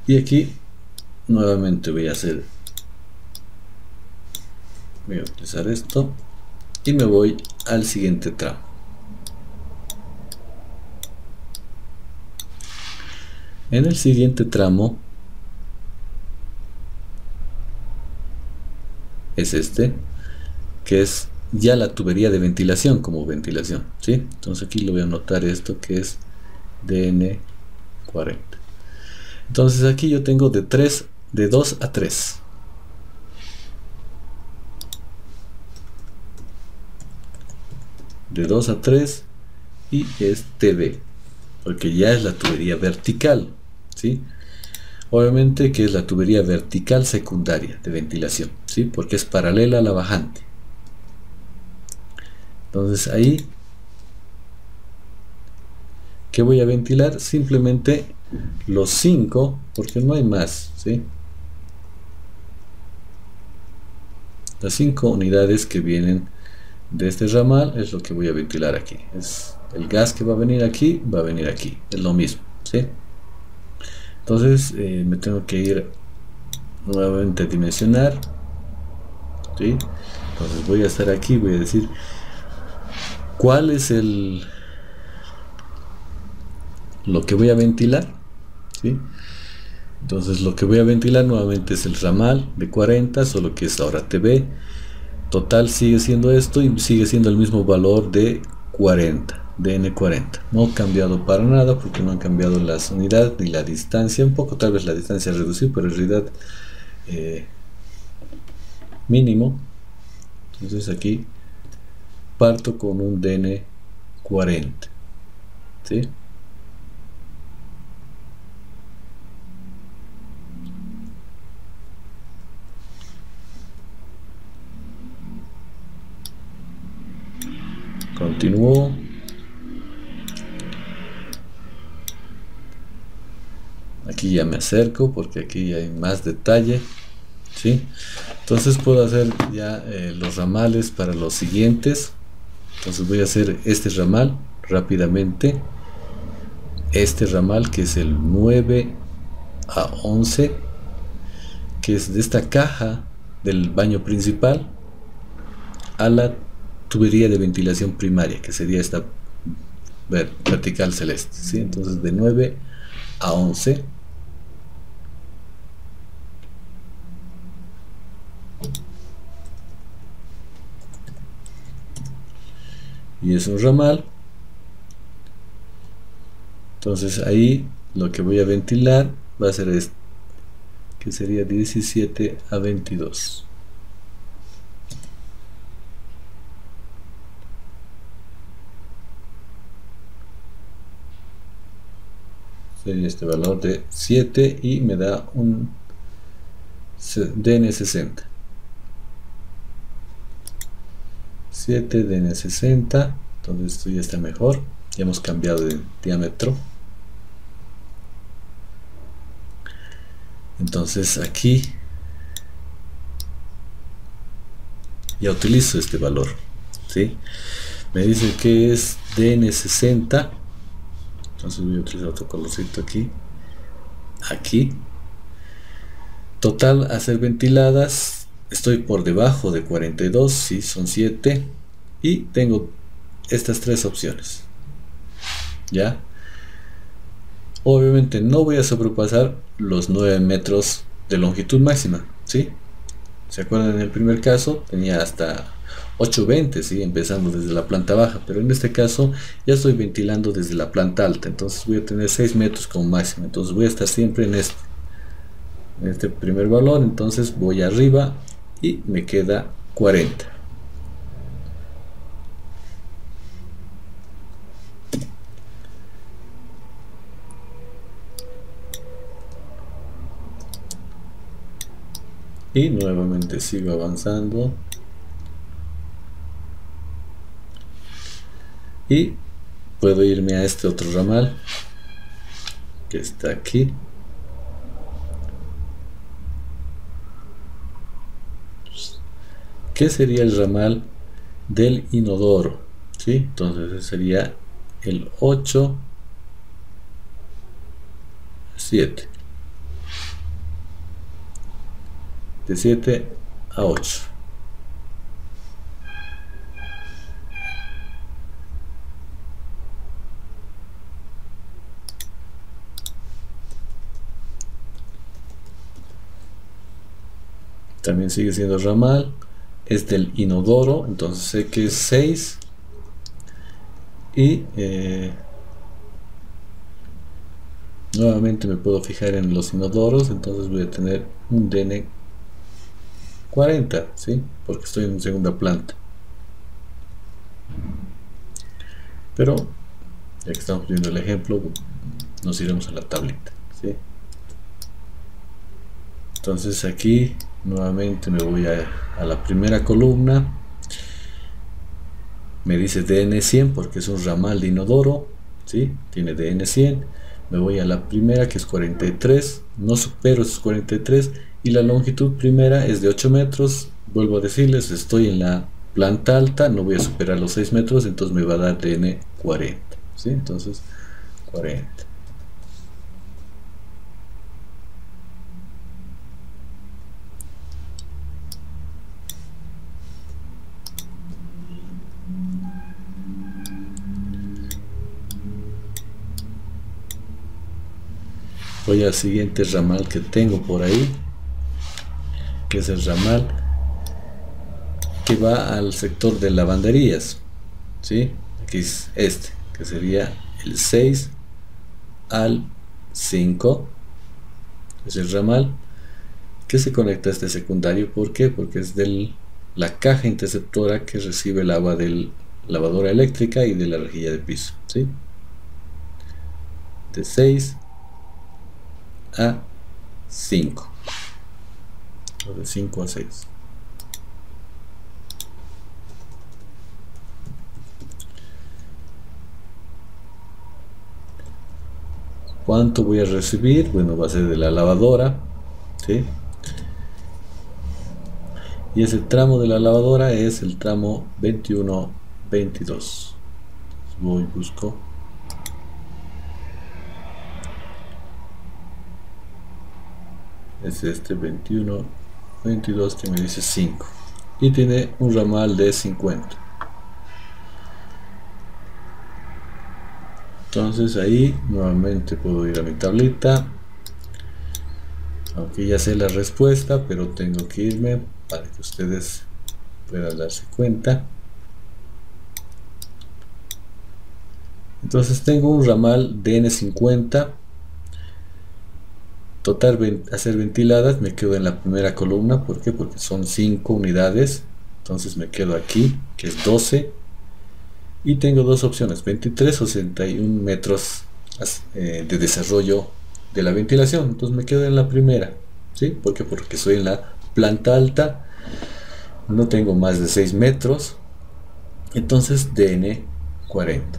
Y aquí nuevamente voy a utilizar esto y me voy al siguiente tramo. En el siguiente tramo es este, que es ya la tubería de ventilación como ventilación, ¿sí? Entonces aquí lo voy a anotar esto que es DN 40. Entonces aquí yo tengo de 2 a 3. De 2 a 3 y es TB, porque ya es la tubería vertical, ¿sí? Obviamente que es la tubería vertical secundaria de ventilación, ¿sí? Porque es paralela a la bajante. Entonces ahí, ¿qué voy a ventilar? Simplemente los 5, porque no hay más, ¿sí? Las 5 unidades que vienen de este ramal es lo que voy a ventilar aquí. Es el gas que va a venir aquí, es lo mismo, ¿sí? Entonces me tengo que ir nuevamente a dimensionar, ¿sí? Entonces voy a estar aquí, voy a decir cuál es lo que voy a ventilar, ¿sí? Entonces lo que voy a ventilar nuevamente es el ramal de 40, solo que es ahora TB. Total sigue siendo esto y sigue siendo el mismo valor de 40, DN40. No ha cambiado para nada porque no han cambiado las unidades ni la distancia. Un poco tal vez la distancia reducida, pero en realidad mínimo. Entonces aquí parto con un DN40, ¿sí? Continúo. Aquí ya me acerco porque aquí hay más detalle, ¿sí? Entonces puedo hacer ya los ramales para los siguientes. Entonces voy a hacer este ramal rápidamente. Este ramal que es el 9 a 11, que es de esta caja del baño principal a la tubería de ventilación primaria, que sería esta vertical celeste, ¿sí? Entonces de 9 a 11. Y es un ramal. Entonces ahí lo que voy a ventilar va a ser este, que sería 17 a 22. Sería este valor de 7 y me da un DN60. 7 DN60. Entonces esto ya está mejor. Ya hemos cambiado de diámetro. Entonces aquí ya utilizo este valor, ¿sí? Me dice que es DN60. Entonces voy a utilizar otro colorcito aquí. Aquí. Total a ser ventiladas, estoy por debajo de 42, sí, son 7. Y tengo estas tres opciones. ¿Ya? Obviamente no voy a sobrepasar los 9 metros de longitud máxima, ¿sí? ¿Se acuerdan? En el primer caso tenía hasta 820, ¿sí? Empezando desde la planta baja, pero en este caso ya estoy ventilando desde la planta alta, entonces voy a tener 6 metros como máximo, entonces voy a estar siempre en este primer valor. Entonces voy arriba y me queda 40. Y nuevamente sigo avanzando y puedo irme a este otro ramal que está aquí. ¿Qué sería el ramal del inodoro? ¿Sí? Entonces ese sería el 8 7, de 7 a 8. También sigue siendo ramal. Es del inodoro, entonces sé que es 6. Y nuevamente me puedo fijar en los inodoros, entonces voy a tener un DN40, ¿sí? Porque estoy en segunda planta. Pero ya que estamos viendo el ejemplo, nos iremos a la tablita, ¿sí? Entonces aquí nuevamente me voy a la primera columna. Me dice DN100 porque es un ramal de inodoro, ¿sí? Tiene DN100. Me voy a la primera, que es 43, no supero esos 43, y la longitud primera es de 8 metros. Vuelvo a decirles, estoy en la planta alta, no voy a superar los 6 metros, entonces me va a dar DN40, ¿sí? Entonces 40. Voy al siguiente ramal que tengo por ahí, que es el ramal que va al sector de lavanderías, ¿sí? Aquí es este, que sería el 6 al 5, es el ramal que se conecta a este secundario. ¿Por qué? Porque es la caja interceptora que recibe el agua de la lavadora eléctrica y de la rejilla de piso, ¿sí? De 6 a 5, o de 5 a 6. ¿Cuánto voy a recibir? Bueno, va a ser de la lavadora, ¿sí? Y ese tramo de la lavadora es el tramo 21-22. Voy, busco. Es este 21-22 que me dice 5. Y tiene un ramal de 50. Entonces ahí nuevamente puedo ir a mi tablita. Aunque ya sé la respuesta, pero tengo que irme para que ustedes puedan darse cuenta. Entonces tengo un ramal DN50. Total a ser ventiladas, me quedo en la primera columna. ¿Por qué? Porque son 5 unidades. Entonces me quedo aquí, que es 12. Y tengo dos opciones, 23 o 61 metros de desarrollo de la ventilación. Entonces me quedo en la primera, ¿sí? ¿Por qué? Porque soy en la planta alta, no tengo más de 6 metros. Entonces DN 40.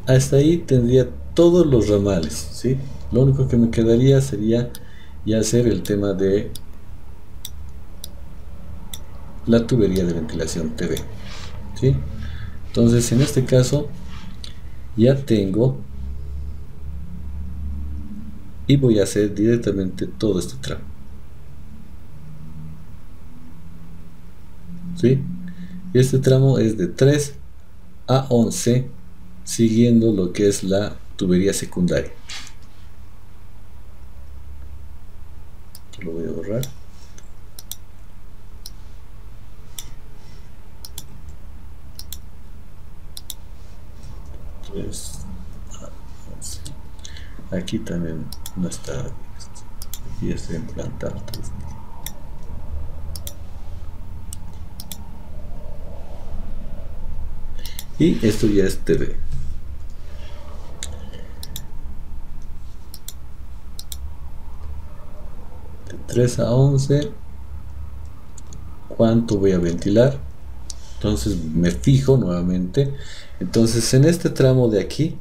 Hasta ahí tendría todos los ramales, ¿sí? Lo único que me quedaría sería ya hacer el tema de la tubería de ventilación TV, ¿sí? Entonces en este caso ya tengo, y voy a hacer directamente todo este tramo, ¿sí? Este tramo es de 3 a 11, siguiendo lo que es la tubería secundaria. Lo voy a borrar. Aquí también no está, aquí está implantado. Y esto ya es TV. De 3 a 11, ¿cuánto voy a ventilar? Entonces me fijo nuevamente. Entonces en este tramo de aquí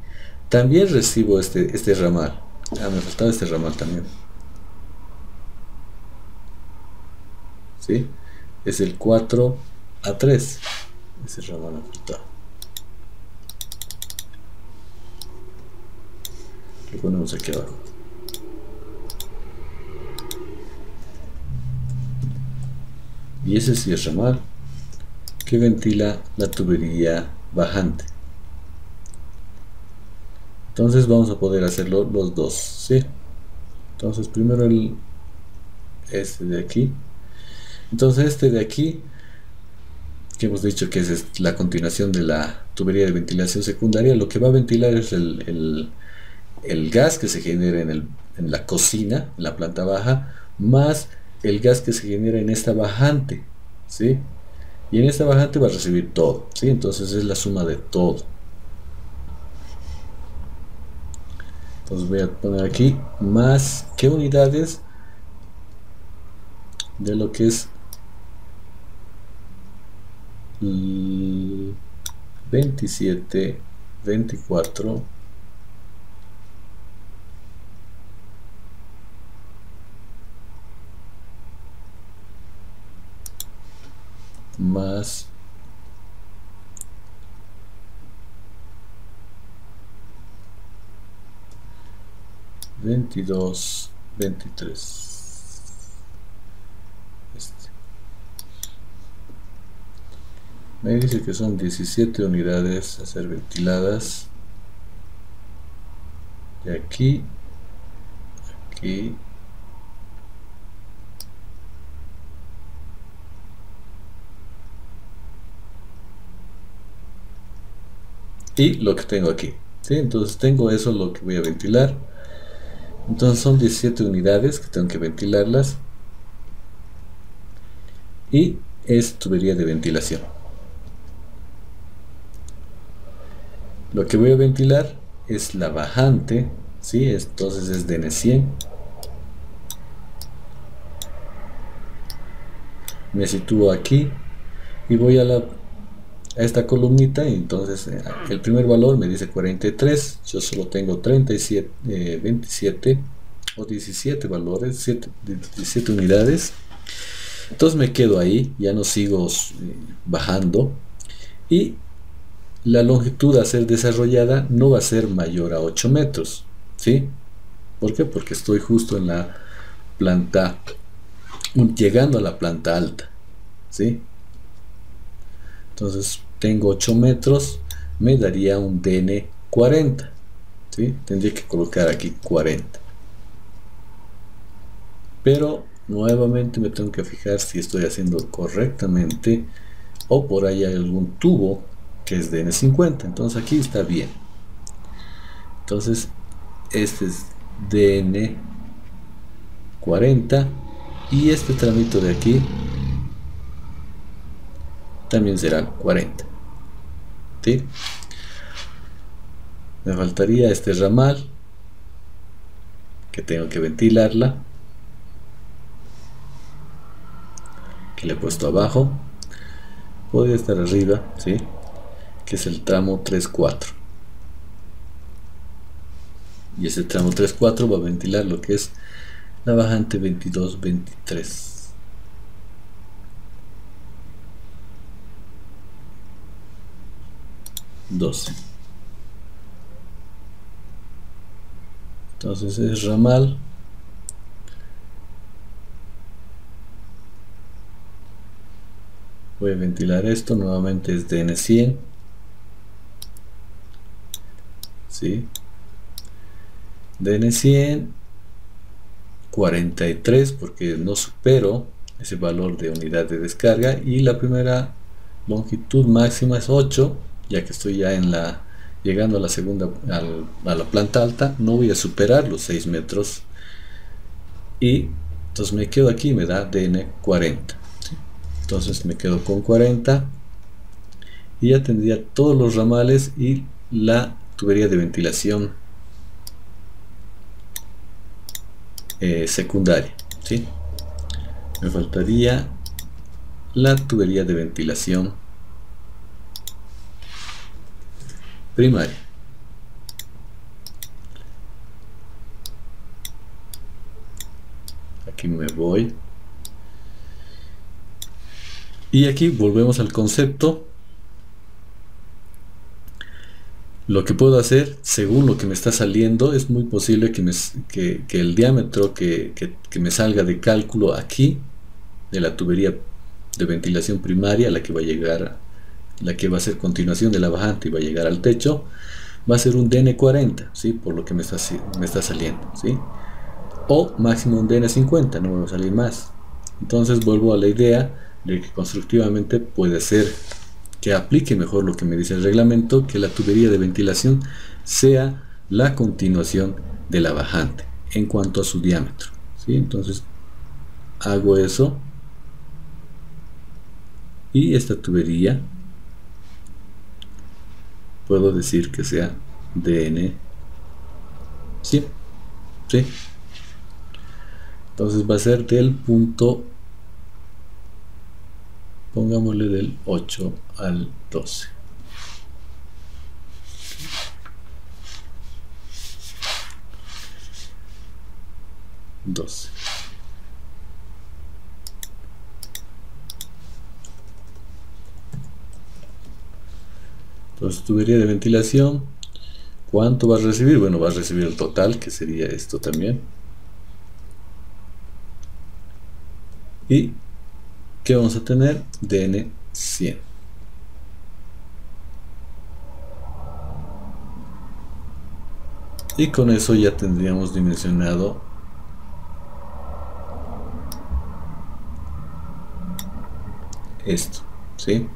también recibo este ramal. Me faltaba este ramal también, ¿sí? Es el 4 a 3. Ese ramal me faltaba. Lo ponemos aquí abajo. Y ese sí es ramal que ventila la tubería bajante. Entonces vamos a poder hacerlo los dos, ¿sí? Entonces primero este de aquí. Entonces este de aquí, que hemos dicho que es la continuación de la tubería de ventilación secundaria, lo que va a ventilar es el gas que se genera en la cocina, en la planta baja, más el gas que se genera en esta bajante, ¿sí? Y en esta bajante va a recibir todo, ¿sí? Entonces es la suma de todo. Entonces voy a poner aquí más que unidades de lo que es 27, 24, más 22, 23. Me dice que son 17 unidades a ser ventiladas. de aquí, aquí, y lo que tengo aquí, ¿sí? Entonces tengo eso, lo que voy a ventilar. Entonces son 17 unidades que tengo que ventilarlas, y es tubería de ventilación. Lo que voy a ventilar es la bajante, ¿sí? Entonces es DN100. Me sitúo aquí y voy a esta columnita, y entonces el primer valor me dice 43, yo solo tengo 37, 27 o 17 valores, 17 unidades. Entonces me quedo ahí, ya no sigo bajando, y la longitud a ser desarrollada no va a ser mayor a 8 metros, ¿sí? ¿Por qué? Porque estoy justo en la planta, llegando a la planta alta, ¿sí? Entonces tengo 8 metros, me daría un DN 40, ¿sí? Tendría que colocar aquí 40. Pero nuevamente me tengo que fijar si estoy haciendo correctamente, o por ahí hay algún tubo que es DN 50. Entonces aquí está bien. Entonces este es DN 40, y este tramito de aquí también será 40, ¿sí? Me faltaría este ramal, que tengo que ventilarla, que le he puesto abajo. Podría estar arriba, ¿sí? Que es el tramo 3-4, y ese tramo 3-4 va a ventilar lo que es la bajante 22-23. Entonces es ramal, voy a ventilar esto, nuevamente es DN100, ¿sí? DN100 43, porque no supero ese valor de unidad de descarga, y la primera longitud máxima es 8, ya que estoy ya llegando a la segunda, a la planta alta, no voy a superar los 6 metros, y entonces me quedo aquí, me da DN 40, ¿sí? Entonces me quedo con 40, y ya tendría todos los ramales y la tubería de ventilación secundaria, ¿sí? Me faltaría la tubería de ventilación primaria. Aquí me voy, y aquí volvemos al concepto. Lo que puedo hacer, según lo que me está saliendo, es muy posible que el diámetro que me salga de cálculo aquí, de la tubería de ventilación primaria, la que va a llegar, la que va a ser continuación de la bajante y va a llegar al techo, va a ser un DN40, ¿sí? Por lo que me está saliendo, ¿sí? O máximo un DN50, no me va a salir más. Entonces vuelvo a la idea de que constructivamente puede ser que aplique mejor lo que me dice el reglamento, que la tubería de ventilación sea la continuación de la bajante en cuanto a su diámetro, ¿sí? Entonces hago eso, y esta tubería puedo decir que sea DN 100, ¿sí? Entonces va a ser del punto, pongámosle del 8 al 12. Entonces tubería de ventilación, ¿cuánto va a recibir? Bueno, va a recibir el total, que sería esto también. ¿Y qué vamos a tener? DN 100. Y con eso ya tendríamos dimensionado esto, ¿sí?